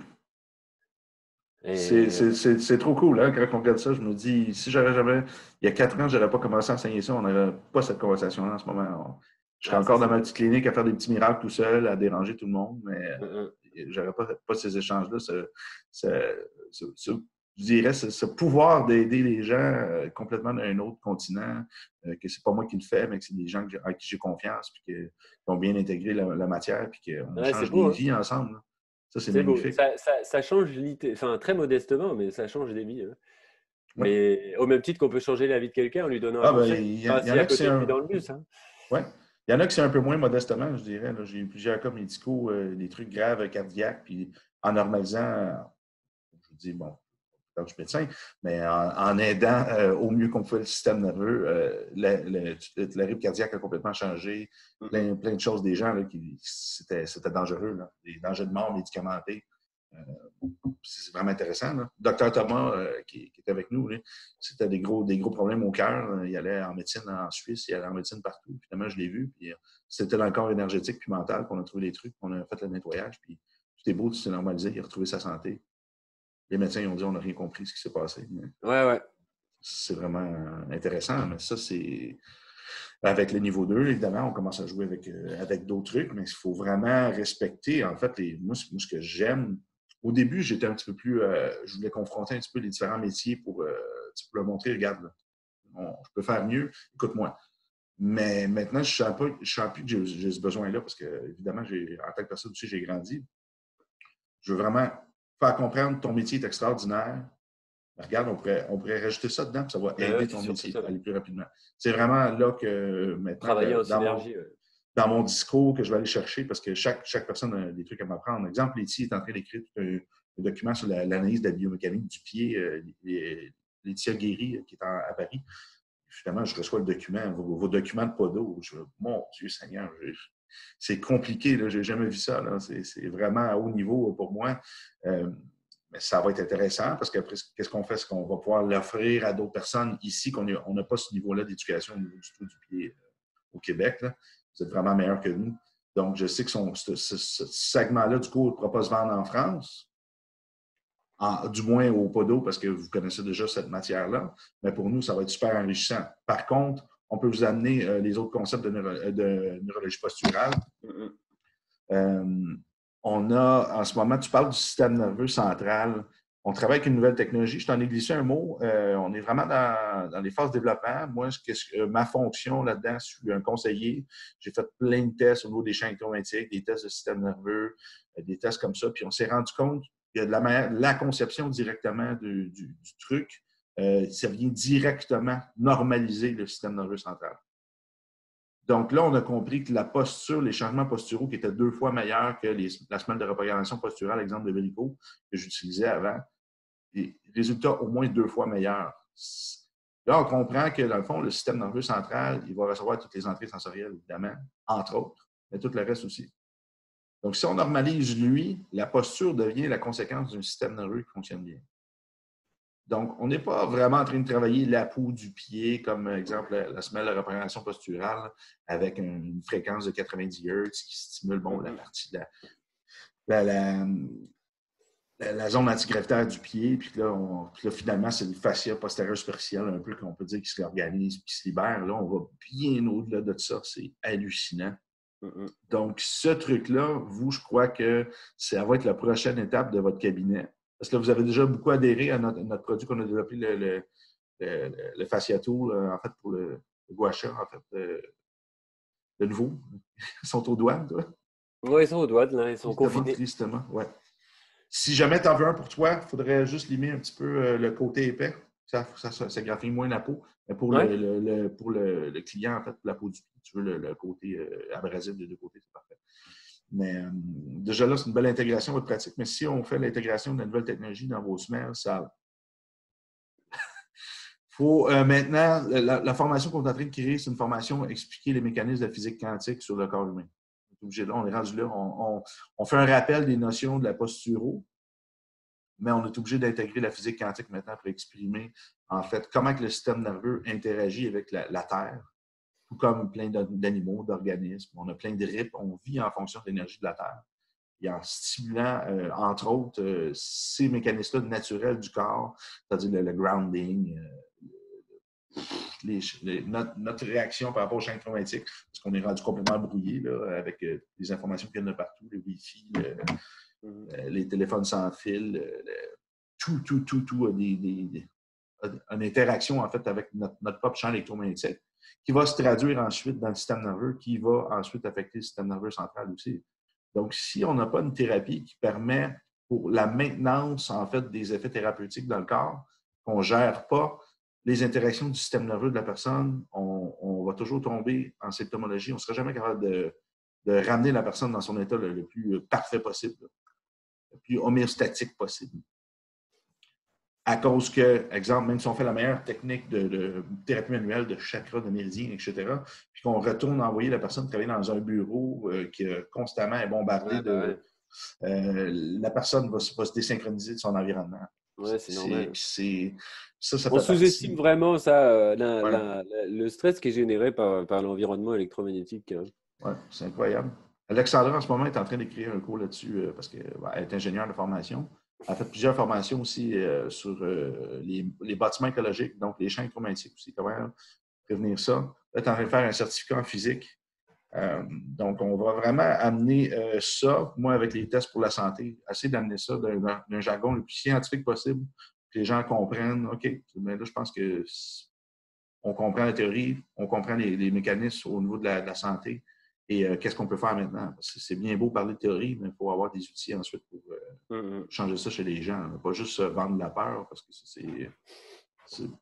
Et C'est trop cool, hein? Quand on regarde ça, je me dis, si j'avais jamais, il y a 4 ans, j'aurais pas commencé à enseigner ça, on n'aurait pas cette conversation-là en ce moment. Je serais ah, ça, encore dans c'est ma bien. petite clinique à faire des petits miracles tout seul, à déranger tout le monde, mais Hein, j'aurais pas ces échanges-là. Je dirais, ce pouvoir d'aider les gens complètement d'un autre continent, que c'est pas moi qui le fais, mais que c'est des gens à qui j'ai confiance, puis qui ont bien intégré la matière, puis qu'on Ouais, c'est change beau, des hein. vies ensemble, là. Ça, c'est C'est beau. magnifique. Ça change, enfin, très modestement, mais ça change des vies, hein. Ouais. Mais au même titre qu'on peut changer la vie de quelqu'un en lui donnant un Ah, ben, conseil. il Pas y assis en à a qui c'est côté de lui un. dans le bus, hein. Ouais. Il y en a qui c'est un peu moins modestement, je dirais, là. J'ai eu plusieurs cas médicaux, des trucs graves cardiaques, puis en normalisant, je vous dis, bon, je suis médecin, mais en aidant au mieux qu'on pouvait le système nerveux, la rythme cardiaque a complètement changé. Mhm. Plein de choses des gens, là, c'était dangereux, là. Des dangers de mort médicamentés. Euh, c'est vraiment intéressant, là. Docteur Thomas, qui était avec nous, là, c'était des gros problèmes au cœur. Il allait en médecine en Suisse, il allait en médecine partout. Finalement, je l'ai vu. Puis, c'était dans le corps énergétique puis mental qu'on a trouvé les trucs, qu'on a fait le nettoyage. Puis, tout est beau, tout s'est normalisé. Il a retrouvé sa santé. Les médecins ils ont dit on n'a rien compris ce qui s'est passé. Mais Ouais, ouais. c'est vraiment intéressant. Mais ça, c'est. Avec le niveau 2, évidemment, on commence à jouer avec d'autres trucs, mais il faut vraiment respecter. En fait, moi, ce que j'aime, au début, j'étais un petit peu plus. Je voulais confronter un petit peu les différents métiers pour leur montrer regarde, là, je peux faire mieux, écoute-moi. Mais maintenant, je sens plus que j'ai ce besoin-là parce que, évidemment, en tant que personne aussi, j'ai grandi. Je veux vraiment faire comprendre que ton métier est extraordinaire. Regarde, on pourrait rajouter ça dedans, puis ça va Ouais, aider c'est ton surtout métier ça, à ouais. aller plus rapidement. C'est vraiment là que maintenant, Travailler en synergie, ouais. dans mon discours, que je vais aller chercher, parce que chaque personne a des trucs à m'apprendre. Exemple, Letty est en train d'écrire un document sur l'analyse de la biomécanique du pied, Laetitia Guéry, qui est à Paris. Finalement, je reçois le document, vos documents de Podo. Mon Dieu Seigneur, c'est compliqué, je n'ai jamais vu ça. C'est vraiment à haut niveau pour moi. Mais ça va être intéressant parce qu'après, qu'est-ce qu'on fait? C'est qu'on va pouvoir l'offrir à d'autres personnes ici qu'on n'a pas ce niveau-là d'éducation au niveau du tout du pied au Québec. Là. Vous êtes vraiment meilleurs que nous. Donc, je sais que ce segment-là, du coup, ne pourra pas se vendre en France, du moins au Podo, parce que vous connaissez déjà cette matière-là. Mais pour nous, ça va être super enrichissant. Par contre, on peut vous amener les autres concepts de neurologie posturale. Mhm. On a, en ce moment, tu parles du système nerveux central. On travaille avec une nouvelle technologie. Je t'en ai glissé un mot. On est vraiment dans les phases de développement. Moi, ma fonction là-dedans, je suis un conseiller. J'ai fait plein de tests au niveau des champs électromagnétiques, des tests de système nerveux, des tests comme ça. Puis on s'est rendu compte qu'il y a la conception directement du truc. Ça vient directement normaliser le système nerveux central. Donc là, on a compris que la posture, les changements posturaux qui étaient 2 fois meilleurs que la semaine de reprogrammation posturale, exemple de Verico, que j'utilisais avant, les résultats au moins 2 fois meilleurs. Là, on comprend que, dans le fond, le système nerveux central, il va recevoir toutes les entrées sensorielles, évidemment, entre autres, mais tout le reste aussi. Donc, si on normalise lui, la posture devient la conséquence d'un système nerveux qui fonctionne bien. Donc, on n'est pas vraiment en train de travailler la peau du pied, comme exemple la semelle de reprogrammation posturale, avec une fréquence de 90 Hz qui stimule la partie de la zone antigravitaire du pied. Puis là, finalement, c'est le fascia postérieur superficiel, un peu qu'on peut dire, qui se réorganise qui se libère. Là, on va bien au-delà de ça. C'est hallucinant. Donc, ce truc-là, vous, je crois que ça va être la prochaine étape de votre cabinet. Parce que là, vous avez déjà beaucoup adhéré à notre produit qu'on a développé, le Fascia Tool, en fait, pour le gua sha, en fait. de nouveau. Ils sont aux douanes, toi? Oui, ils sont aux douanes, là, ils sont confinés. Tristement, ouais. Si jamais tu en veux un pour toi, il faudrait juste limer un petit peu le côté épais. Ça graphine moins la peau. Mais pour, Ouais. pour le client, en fait, pour la peau du pied, tu veux le côté abrasif des deux côtés, c'est parfait. Mais déjà là, c'est une belle intégration, votre pratique. Mais si on fait l'intégration de la nouvelle technologie dans vos semelles, ça. Faut maintenant, la formation qu'on est en train de créer, c'est une formation expliquer les mécanismes de la physique quantique sur le corps humain. On est rendu là. On fait un rappel des notions de la posturo, mais on est obligé d'intégrer la physique quantique maintenant pour exprimer, en fait, comment que le système nerveux interagit avec la Terre, tout comme plein d'animaux, d'organismes. On a plein de rythmes, on vit en fonction de l'énergie de la Terre. Et en stimulant, entre autres, ces mécanismes-là naturels du corps, c'est-à-dire le grounding, notre réaction par rapport au champ électromagnétique, parce qu'on est rendu complètement brouillé là, avec les informations qui viennent de partout, le Wi-Fi, les téléphones sans fil, tout a une interaction en fait avec notre propre champ électromagnétique qui va se traduire ensuite dans le système nerveux, qui va ensuite affecter le système nerveux central aussi. Donc, si on n'a pas une thérapie qui permet pour la maintenance en fait des effets thérapeutiques dans le corps, qu'on ne gère pas les interactions du système nerveux de la personne, on va toujours tomber en symptomologie. On ne sera jamais capable de ramener la personne dans son état le plus parfait possible, le plus homéostatique possible. À cause que, exemple, même si on fait la meilleure technique de thérapie manuelle, de chakra, de méridien, etc., puis qu'on retourne envoyer la personne travailler dans un bureau qui constamment est bombardé la personne va se désynchroniser de son environnement. Ouais, c'est normal. Ça On fait sous-estime partie. vraiment ça, Ouais. le stress qui est généré par l'environnement électromagnétique. Oui, c'est incroyable. Alexandra, en ce moment, est en train d'écrire un cours là-dessus parce qu'elle est ingénieure de formation. Elle a fait plusieurs formations aussi sur les bâtiments écologiques, donc les champs électromagnétiques aussi, comment prévenir ça. Elle est en train de faire un certificat en physique. Donc, on va vraiment amener ça, moi, avec les tests pour la santé, essayer d'amener ça d'un jargon le plus scientifique possible, que les gens comprennent. OK, mais là, je pense qu'on comprend la théorie, on comprend les mécanismes au niveau de la santé et qu'est-ce qu'on peut faire maintenant. Parce que c'est bien beau parler de théorie, mais il faut avoir des outils ensuite pour changer ça chez les gens. Pas juste vendre de la peur, parce que c'est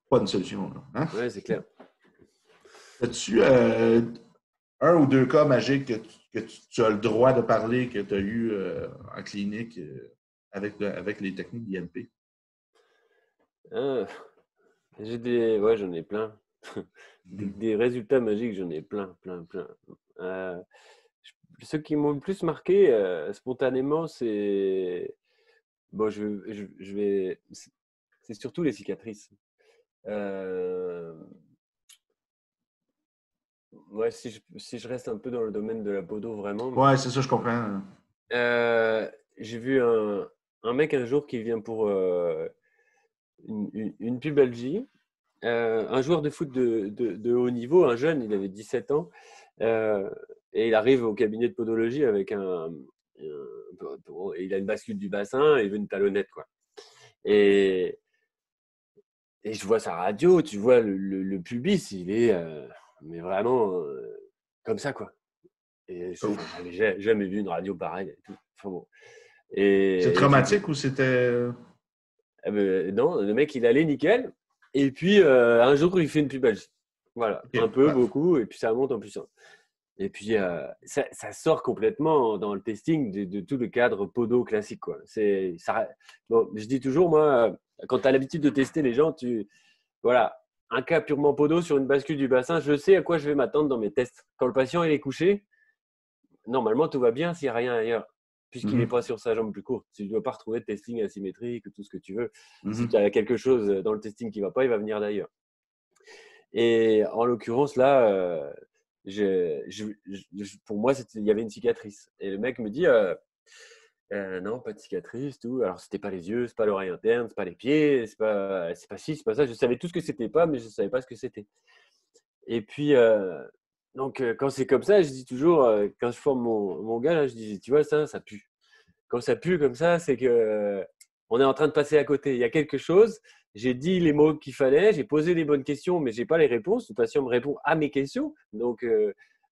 pas une solution. Hein? Oui, c'est clair. As-tu un ou deux cas magiques que tu as le droit de parler, que tu as eu en clinique avec les techniques d'IMP? Ah, j'en ai plein. Des résultats magiques, j'en ai plein. Ceux qui m'ont le plus marqué spontanément, c'est bon, c'est surtout les cicatrices. Ouais, si je reste un peu dans le domaine de la podo vraiment, Ouais, c'est ça, je comprends. j'ai vu un mec un jour qui vient pour une pubalgie. Un joueur de foot de haut niveau, un jeune, il avait 17 ans, et il arrive au cabinet de podologie avec il a une bascule du bassin et il veut une talonnette, quoi. Et je vois sa radio, tu vois le pubis, il est mais vraiment comme ça, quoi. Et j'avais jamais vu une radio pareille. Et tout. Enfin, bon. C'est Et traumatique ou c'était. non, le mec, il allait nickel. Et puis, un jour, il fait une pubalgie. Voilà, Okay. un peu, Ouais. beaucoup, et puis ça monte en puissance. Et puis, ça sort complètement dans le testing de tout le cadre podo classique, quoi. Bon, je dis toujours, moi, quand tu as l'habitude de tester les gens, voilà, un cas purement podo sur une bascule du bassin, je sais à quoi je vais m'attendre dans mes tests. Quand le patient il est couché, normalement, tout va bien s'il n'y a rien ailleurs, puisqu'il n'est pas sur sa jambe plus courte. Tu ne dois pas retrouver de testing asymétrique ou tout ce que tu veux. Si tu as quelque chose dans le testing qui ne va pas, il va venir d'ailleurs. Et en l'occurrence, là, pour moi, il y avait une cicatrice. Et le mec me dit non, pas de cicatrice, tout. Alors, c'était pas les yeux, c'est pas l'oreille interne, c'est pas les pieds, c'est pas ci, c'est pas ça. Je savais tout ce que c'était pas, mais je ne savais pas ce que c'était. Et puis, donc, quand c'est comme ça, je dis toujours, quand je forme mon gars, là, je dis, tu vois, ça pue. Quand ça pue comme ça, c'est que on est en train de passer à côté. Il y a quelque chose, j'ai dit les mots qu'il fallait, j'ai posé les bonnes questions, mais je n'ai pas les réponses. Le patient me répond à mes questions. Donc,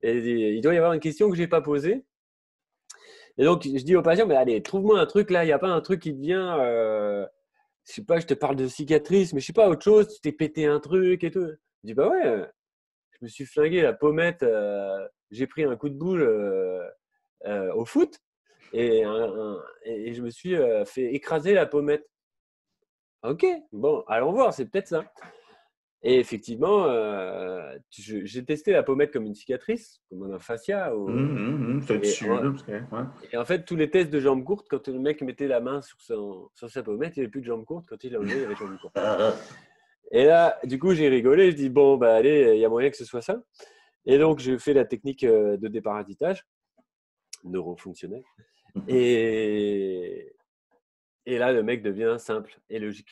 Et il doit y avoir une question que je n'ai pas posée. Et donc, je dis au patient, mais allez, trouve-moi un truc là, il n'y a pas un truc qui te vient, je sais pas, je te parle de cicatrice, mais je sais pas, autre chose, tu t'es pété un truc et tout. Je dis, bah ouais, je me suis flingué la pommette, j'ai pris un coup de boule au foot et je me suis fait écraser la pommette. Ok, bon, allons voir, c'est peut-être ça. Et effectivement, j'ai testé la pommette comme une cicatrice, comme un fascia. C'est Et, dessus, là, parce que, ouais. et en fait, tous les tests de jambes courtes, quand le mec mettait la main sur sa pommette, il n'y avait plus de jambes courtes. Quand il l'a enlevé, il y avait jambes courtes. Et là, du coup, j'ai rigolé. Je dis, bon, bah allez, il y a moyen que ce soit ça. Et donc, j'ai fait la technique de déparasitage neurofonctionnel. Et là, le mec devient simple et logique.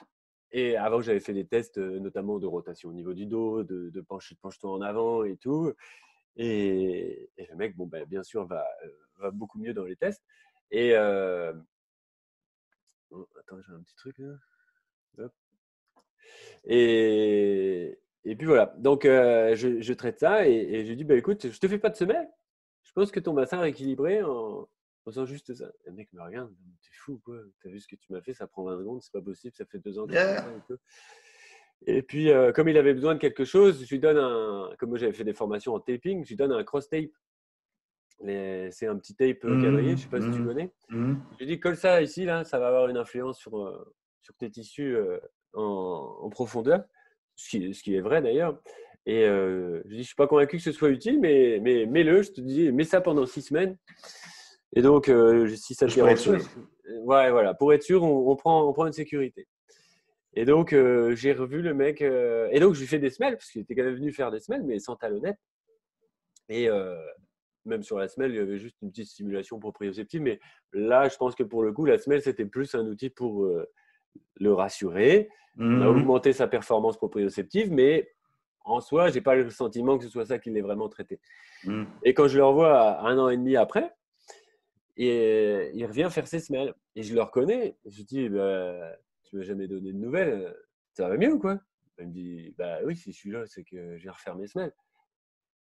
Et avant, j'avais fait des tests, notamment de rotation au niveau du dos, de penche-toi en avant et tout. Et le mec, bon, ben, bien sûr, va beaucoup mieux dans les tests. Et attends, j'ai un petit truc là. Hop. Et puis voilà. Donc, je traite ça et je lui dis, bah, écoute, je te fais pas de semelle. Je pense que ton bassin est équilibré en faisant juste ça. Et le mec me regarde, t'es fou quoi. T'as vu ce que tu m'as fait, ça prend 20 secondes, c'est pas possible, ça fait 2 ans que je fais ça et tout. Et puis, comme il avait besoin de quelque chose, je lui donne comme moi j'avais fait des formations en taping, je lui donne un cross-tape. C'est un petit tape quadrillé, je sais pas si tu connais. Je lui dis, colle ça ici, là, ça va avoir une influence sur tes tissus en profondeur, ce qui est vrai d'ailleurs. Et je lui dis, je ne suis pas convaincu que ce soit utile, mais mets-le, je te dis, mets ça pendant 6 semaines. Et donc, si ça te dérange pas, ouais, voilà, pour être sûr, on prend une sécurité. Et donc, j'ai revu le mec, et donc je lui fais des semelles, parce qu'il était quand même venu faire des semelles, mais sans talonnette. Et même sur la semelle, il y avait juste une petite stimulation proprioceptive. Mais là, je pense que pour le coup, la semelle, c'était plus un outil pour le rassurer. On a augmenté sa performance proprioceptive, mais en soi, je n'ai pas le sentiment que ce soit ça qui l'ait vraiment traité. Et quand je le revois 1 an et demi après, et il revient faire ses semelles. Et je le reconnais. Je lui dis, bah, tu ne m'as jamais donné de nouvelles. Ça va mieux ou quoi? Il me dit, bah oui, si je suis là, c'est que je vais refaire mes semelles.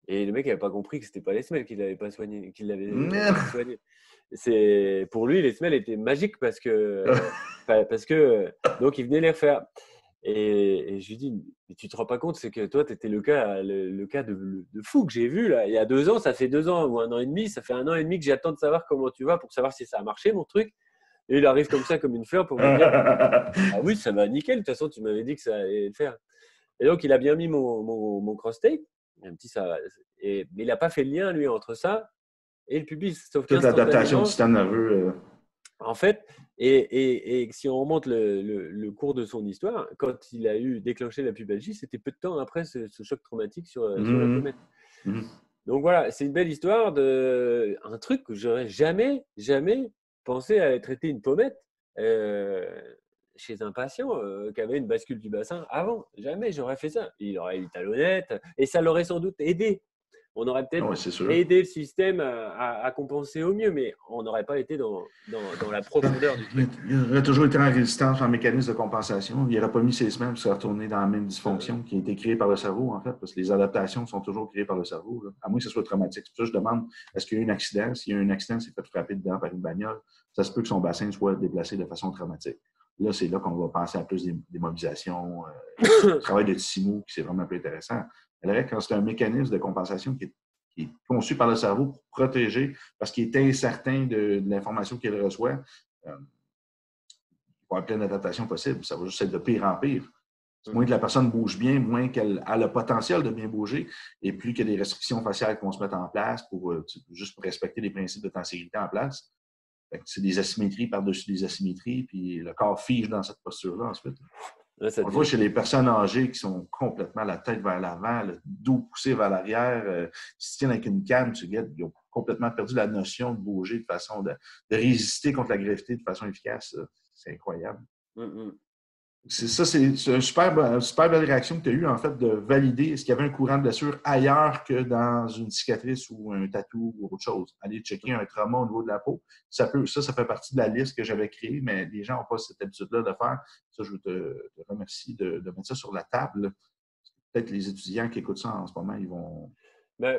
Et le mec n'avait pas compris que c'était pas les semelles qu'il l'avait pas soigné, qu'il l'avait soigné. Pour lui, les semelles étaient magiques parce que donc il venait les refaire. Et je lui dis, mais tu te rends pas compte, c'est que toi, tu étais le cas de fou que j'ai vu là. Il y a 2 ans, ça fait 2 ans ou 1 an et demi, ça fait 1 an et demi que j'attends de savoir comment tu vas pour savoir si ça a marché mon truc. Et il arrive comme ça, comme une fleur pour me dire, ah oui, ça va nickel, de toute façon, tu m'avais dit que ça allait le faire. Et donc, il a bien mis mon cross-tape. Un petit, mais il n'a pas fait le lien, lui, entre ça et le pubis. Sauf toute l'adaptation du qu'instantanément, système nerveux. en fait, et si on remonte le cours de son histoire, quand il a déclenché la pubalgie, c'était peu de temps après ce choc traumatique sur la pommette. Donc voilà, c'est une belle histoire de un truc que j'aurais jamais pensé à traiter une pommette chez un patient qui avait une bascule du bassin avant. Jamais j'aurais fait ça. Il aurait eu talonnette et ça l'aurait sans doute aidé. On aurait peut-être aidé le système à compenser au mieux, mais on n'aurait pas été dans la profondeur du truc. Il aurait toujours été en résistance, en mécanisme de compensation. Il n'aurait pas mis ses semaines pour se retourner dans la même dysfonction qui a été créée par le cerveau, en fait, parce que les adaptations sont toujours créées par le cerveau, là, à moins que ce soit traumatique. C'est pour ça que je demande, est-ce qu'il y a eu un accident? S'il y a eu un accident, s'il s'est fait frapper dedans par une bagnole, ça se peut que son bassin soit déplacé de façon traumatique. Là, c'est là qu'on va penser à plus d'immobilisation, travail de Tissimo, qui c'est vraiment plus intéressant. Mais quand c'est un mécanisme de compensation qui est conçu par le cerveau pour protéger, parce qu'il est incertain de l'information qu'il reçoit, il va y avoir plein d'adaptations possibles. Ça va juste être de pire en pire. Moins que la personne bouge bien, moins qu'elle a le potentiel de bien bouger, et plus qu'il y a des restrictions faciales qui vont se mettre en place juste pour respecter les principes de tenségrité en place. C'est des asymétries par-dessus des asymétries, puis le corps fige dans cette posture-là ensuite. On le voit chez les personnes âgées qui sont complètement la tête vers l'avant, le dos poussé vers l'arrière, ils se tiennent avec une canne, ils ont complètement perdu la notion de bouger de façon de résister contre la gravité de façon efficace. C'est incroyable. C'est une super belle réaction que tu as eue, en fait, de valider est-ce qu'il y avait un courant de blessure ailleurs que dans une cicatrice ou un tatou ou autre chose. Aller checker un trauma au niveau de la peau. Ça fait partie de la liste que j'avais créée, mais les gens n'ont pas cette habitude-là de faire. Ça, je te remercie de mettre ça sur la table. Peut-être les étudiants qui écoutent ça en ce moment, ils vont Mais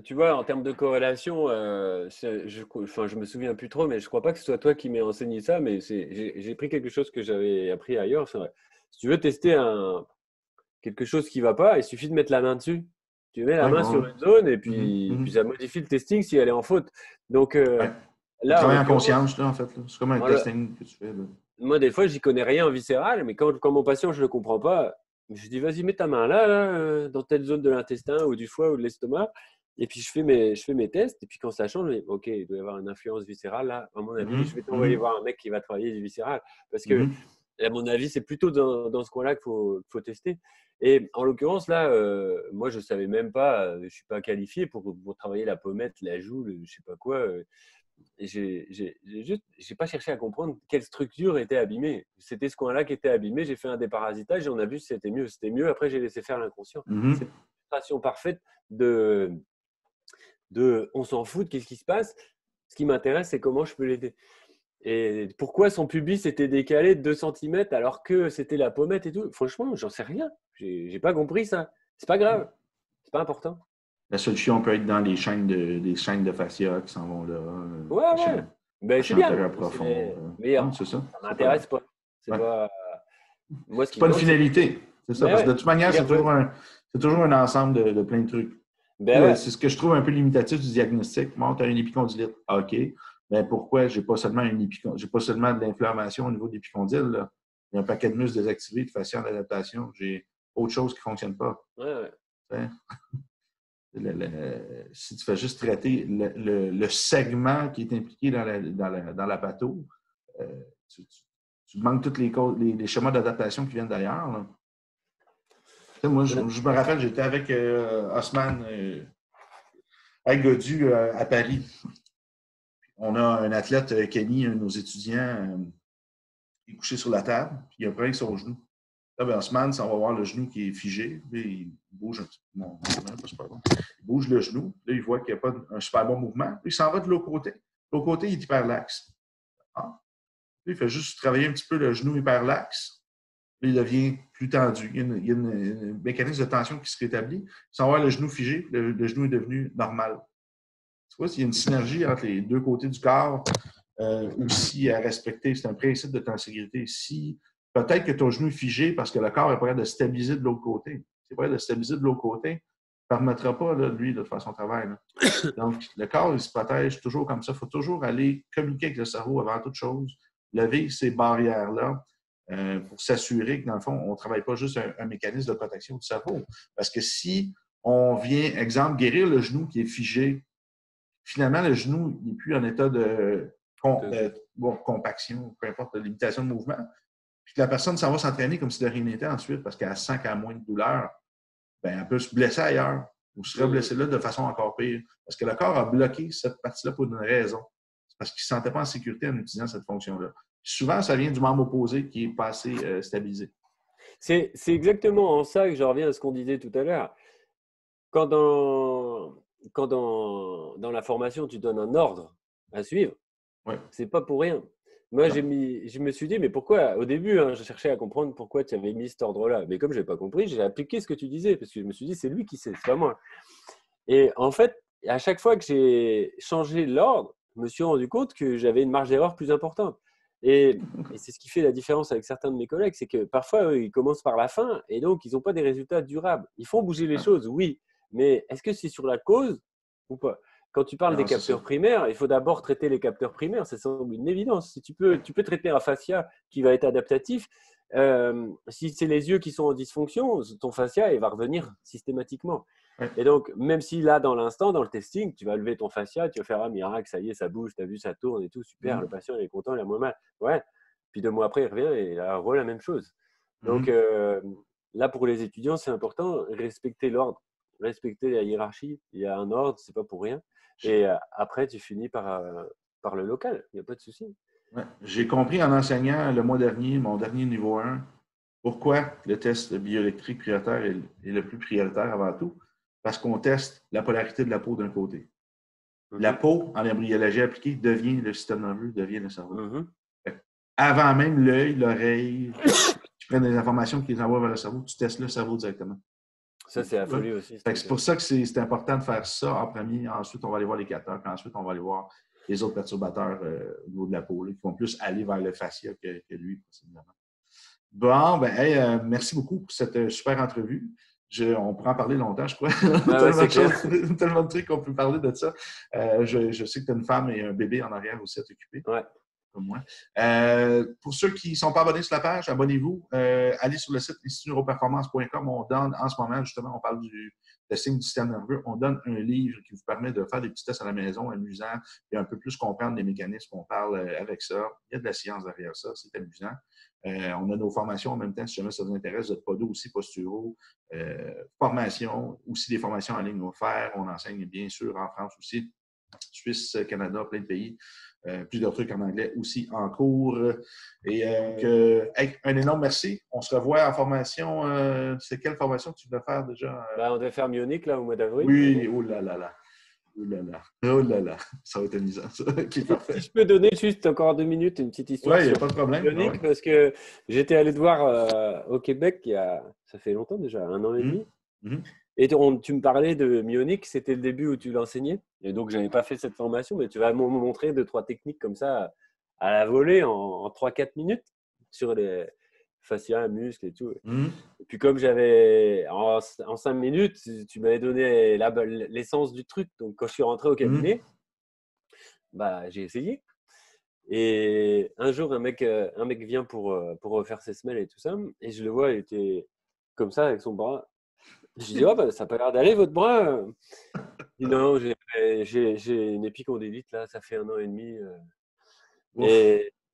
tu vois, en termes de corrélation, je me souviens plus trop, mais je crois pas que ce soit toi qui m'aies enseigné ça, mais j'ai pris quelque chose que j'avais appris ailleurs. C'est vrai. Si tu veux tester quelque chose qui va pas, il suffit de mettre la main dessus. Tu mets la Ouais, main ouais, sur ouais. une zone et Mhm, puis mhm. ça modifie le testing si elle est en faute. Donc Ouais. Le là, en travail en l'occurrence, conscience, là, en fait. Là. C'est comme un en le- testing que tu fais. Là. moi, des fois, j'y connais rien en viscéral, mais quand mon patient, je ne le comprends pas, je dis, vas-y, mets ta main là, dans telle zone de l'intestin ou du foie ou de l'estomac. Et puis, je fais mes tests. Et puis, quand ça change, je dis, OK, il doit y avoir une influence viscérale là. À mon avis, je Mhm, vais t'envoyer mhm, voir un mec qui va travailler du viscéral. Parce que, mhm. à mon avis, c'est plutôt dans ce coin-là qu'il faut tester. Et en l'occurrence, là, moi, je ne savais même pas, je ne suis pas qualifié pour travailler la pommette, la joue, je ne sais pas quoi. Et j'ai pas cherché à comprendre quelle structure était abîmée. C'était ce coin-là qui était abîmé. J'ai fait un déparasitage et on a vu si c'était mieux. C'était mieux. Après, j'ai laissé faire l'inconscient. C'est Mhm. l'illustration parfaite on s'en fout de qu'est-ce qui se passe. Ce qui m'intéresse, c'est comment je peux l'aider. Et pourquoi son pubis était décalé de 2 cm alors que c'était la pommette et tout. Franchement, j'en sais rien. J'ai pas compris ça. C'est pas grave. C'est pas important. La solution peut être dans des chaînes de fascia qui s'en vont là, Ouais, ouais. Ben, c'est fascia bien. antérieure profonde. Mais Ouais, c'est ça. ça C'est pas, m'intéresse pas. C'est ouais. pas. Moi, ce C'est qui pas me une manque, c'est. finalité. C'est ça. Ben Parce que de ouais. toute manière, c'est toujours un ensemble de plein de trucs. Ben ouais. C'est ce que je trouve un peu limitatif du diagnostic. Bon, tu as une épicondylite. OK. Mais pourquoi j'ai pas seulement j'ai pas seulement de l'inflammation au niveau de l'épicondyle, là. Il y a un paquet de muscles désactivés, de fascia d'adaptation. J'ai autre chose qui ne fonctionne pas. Ouais, ouais. T'sais. Si tu fais juste traiter le segment qui est impliqué dans la patho, euh, tu manques tous les schémas d'adaptation qui viennent d'ailleurs. Là. Moi, je me rappelle, j'étais avec Osman Agodu à Paris. On a un athlète, Kenny, un de nos étudiants, qui est couché sur la table, puis il a un problème avec son genou. Là, ben, Osman, ça, on va voir le genou qui est figé. Là, il bouge un petit peu. Non, pas super bon. Il bouge le genou. Là, il voit qu'il n'y a pas un super bon mouvement. Puis il s'en va de l'autre côté. De l'autre côté, il est hyperlaxe. Ah. Là, il fait juste travailler un petit peu le genou hyperlaxe. Là, il devient plus tendu. Il y a une mécanisme de tension qui se rétablit. Sans voir le genou figé, le genou est devenu normal. Tu vois, s'il y a une synergie entre les deux côtés du corps, aussi à respecter, c'est un principe de tenségrité. Si peut-être que ton genou est figé parce que le corps est prêt de stabiliser de l'autre côté. C'est prêt de stabiliser de l'autre côté, ne permettra pas, là, lui, de faire son travail. Là. Donc, le corps, il se protège toujours comme ça. Il faut toujours aller communiquer avec le cerveau avant toute chose, lever ces barrières-là pour s'assurer que, dans le fond, on ne travaille pas juste un mécanisme de protection du cerveau. Parce que si on vient, exemple, guérir le genou qui est figé, finalement, le genou n'est plus en état de compaction, peu importe, de limitation de mouvement. Puis que la personne s'en va s'entraîner comme si de rien n'était ensuite parce qu'elle sent qu'elle a moins de douleur. Ben, elle peut se blesser ailleurs ou se reblesser là de façon encore pire. Parce que le corps a bloqué cette partie-là pour une raison. C'est parce qu'il ne se sentait pas en sécurité en utilisant cette fonction-là. Souvent, ça vient du membre opposé qui n'est pas assez stabilisé. C'est exactement en ça que je reviens à ce qu'on disait tout à l'heure. Quand dans la formation, tu donnes un ordre à suivre, Ouais. c'est pas pour rien. Moi, Non. je me suis dit, mais pourquoi, au début, je cherchais à comprendre pourquoi tu avais mis cet ordre-là. Mais comme je n'ai pas compris, j'ai appliqué ce que tu disais, parce que je me suis dit, c'est lui qui sait, c'est pas moi. Et en fait, à chaque fois que j'ai changé l'ordre, je me suis rendu compte que j'avais une marge d'erreur plus importante. Et c'est ce qui fait la différence avec certains de mes collègues, c'est que parfois, eux, ils commencent par la fin et donc ils n'ont pas des résultats durables. Ils font bouger les choses, oui, mais est-ce que c'est sur la cause ou pas? Quand tu parles des Non, c'est ça. capteurs primaires, il faut d'abord traiter les capteurs primaires, ça semble une évidence. Si tu peux traiter un fascia qui va être adaptatif. Si c'est les yeux qui sont en dysfonction, ton fascia il va revenir systématiquement. Ouais. Et donc, même si là, dans l'instant, dans le testing, tu vas lever ton fascia, tu vas faire un miracle, ça y est, ça bouge, tu as vu, ça tourne et tout, super, le patient il est content, il a moins mal. Ouais. Puis 2 mois après, il revient et il revoit la même chose. Donc, là, pour les étudiants, c'est important, respecter l'ordre, respecter la hiérarchie. Il y a un ordre, c'est pas pour rien. Et après, tu finis par le local, il n'y a pas de souci. Ouais. J'ai compris en enseignant le mois dernier, mon dernier niveau 1, pourquoi le test bioélectrique prioritaire est le plus prioritaire avant tout. Parce qu'on teste la polarité de la peau d'un côté. La peau, en embryologie appliquée, devient le système nerveux, devient le cerveau. Avant même l'œil, l'oreille, tu prends des informations qui les envoient vers le cerveau, tu testes le cerveau directement. Ça, c'est la folie aussi. C'est pour ça que c'est important de faire ça en premier. Ensuite, on va aller voir les capteurs. Puis ensuite, on va aller voir les autres perturbateurs au niveau de la peau, là, qui vont plus aller vers le fascia que lui, possiblement. Bon, ben, hey, merci beaucoup pour cette super entrevue. On pourra en parler longtemps, je crois. Tellement de trucs qu'on peut parler de ça. Je sais que tu as une femme et un bébé en arrière aussi à t'occuper. Ouais. Comme moi. Pour ceux qui ne sont pas abonnés sur la page, abonnez-vous. Allez sur le site institutneuroperformance.com. On donne en ce moment, justement, on parle du testing du système nerveux. On donne un livre qui vous permet de faire des petits tests à la maison, amusant, et un peu plus comprendre les mécanismes qu'on parle avec ça. Il y a de la science derrière ça, c'est amusant. On a nos formations en même temps, si jamais ça vous intéresse, de podo aussi, posturo, formation, aussi des formations en ligne offertes. On enseigne bien sûr en France aussi, Suisse, Canada, plein de pays. Plusieurs trucs en anglais aussi en cours. Et un énorme merci. On se revoit en formation. C'est quelle formation que tu veux faire déjà? On devait faire Myonic là, au mois d'avril. Oui, oh là là là. Oh là là. Oh là là. Ça va être amusant, ça. Okay, si je peux donner juste encore 2 minutes, une petite histoire. Oui, il n'y a pas de problème. Myonic, parce que j'étais allé te voir au Québec ça fait longtemps déjà, 1 an et demi. Et tu me parlais de Myonic, c'était le début où tu l'enseignais. Et donc, je n'avais pas fait cette formation, mais tu vas me montrer 2-3 techniques comme ça à la volée en 3-4 minutes sur les fascias, muscles et tout. Et puis, comme j'avais en 5 minutes, tu m'avais donné l'essence du truc. Donc, quand je suis rentré au cabinet, j'ai essayé. Et un jour, un mec vient pour refaire ses semelles et tout ça. Et je le vois, il était comme ça avec son bras. Je dis, ça n'a pas l'air d'aller, votre bras. Il dit, non, j'ai une épicondylite, là, ça fait 1 an et demi.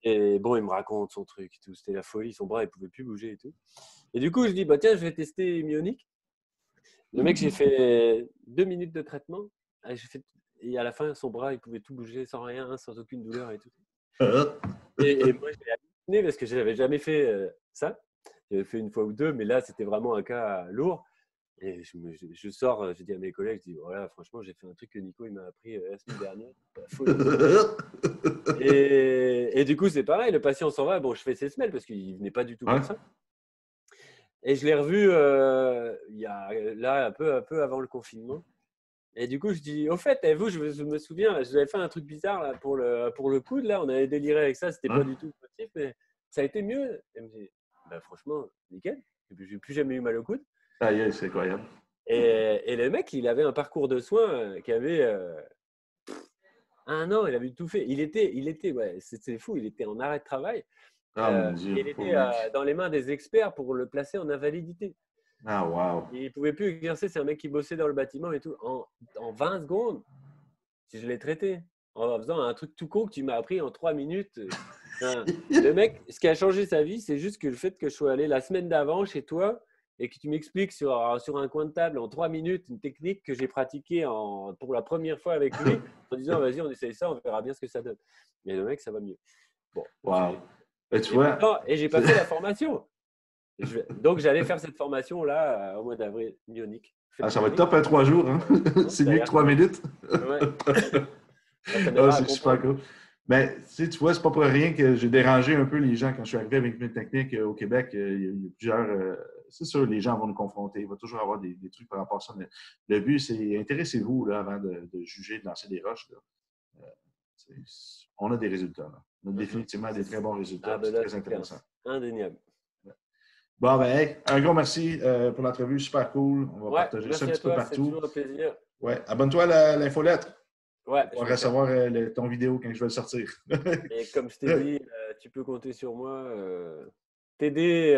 Et bon, il me raconte son truc et tout. C'était la folie, son bras, il ne pouvait plus bouger et tout. Et du coup, je dis, tiens, je vais tester Myonic. Le mec, j'ai fait 2 minutes de traitement. Et à la fin, son bras, il pouvait tout bouger sans rien, sans aucune douleur et tout. Et moi, j'ai halluciné parce que je n'avais jamais fait ça. J'avais fait 1 fois ou 2, mais là, c'était vraiment un cas lourd. Et je sors, j'ai dit à mes collègues, je dis, voilà, franchement, j'ai fait un truc que Nico il m'a appris la semaine dernière. Et du coup, c'est pareil, le patient s'en va. Bon, je fais ses semelles parce qu'il venait pas du tout comme ça. Et je l'ai revu il y a là un peu avant le confinement. Et du coup, je dis, au fait, vous, je me souviens, je vous avais fait un truc bizarre là, pour le coude. Là, on avait déliré avec ça, c'était pas du tout positif, mais ça a été mieux. Et elle me dit, franchement, nickel. Je n'ai plus jamais eu mal au coude. C'est incroyable. Et le mec, il avait un parcours de soins qui avait 1 an, il avait tout fait. Il était, c'était fou, il était en arrêt de travail. Mon Dieu, il était dans les mains des experts pour le placer en invalidité. Ah, wow. Il ne pouvait plus exercer, c'est un mec qui bossait dans le bâtiment et tout. En 20 secondes, je l'ai traité. En faisant un truc tout con que tu m'as appris en 3 minutes. Le mec, ce qui a changé sa vie, c'est juste que le fait que je sois allé la semaine d'avant chez toi et que tu m'expliques sur un coin de table en 3 minutes une technique que j'ai pratiquée pour la première fois avec lui en disant vas-y, on essaye ça, on verra bien ce que ça donne. Mais le mec, ça va mieux. Bon. Wow. Et j'ai pas fait la formation. Donc, j'allais faire cette formation-là au mois d'avril, Myonic. Ça va être top 3 jours. Hein? C'est mieux que 3 minutes. C'est super cool. Mais tu vois, c'est pas pour rien que j'ai dérangé un peu les gens quand je suis arrivé avec mes techniques au Québec. Il y a plusieurs. C'est sûr, les gens vont nous confronter. Il va toujours y avoir des trucs par rapport à ça. Mais le but, c'est intéressez-vous là, avant de juger, de lancer des roches. Là. On a des résultats. Là. On a définitivement des très bons résultats. C'est très intéressant. Indéniable. Bon, un gros merci pour l'entrevue. Super cool. On va partager ça un petit peu partout. C'est toujours un plaisir. Ouais. Abonne-toi à l'infolettre. Ouais, on va recevoir ton vidéo quand je vais le sortir. Et comme je t'ai dit, tu peux compter sur moi. T'aider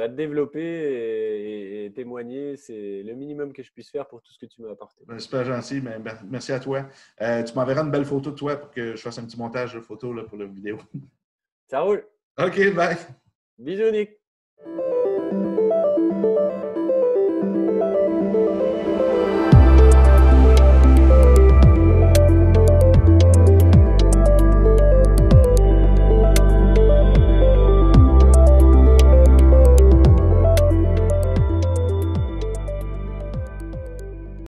à te développer et témoigner, c'est le minimum que je puisse faire pour tout ce que tu m'as apporté. Super gentil, mais merci à toi. Tu m'enverras une belle photo de toi pour que je fasse un petit montage de photos là, pour la vidéo. Ça roule. OK, bye. Bisous, Nick.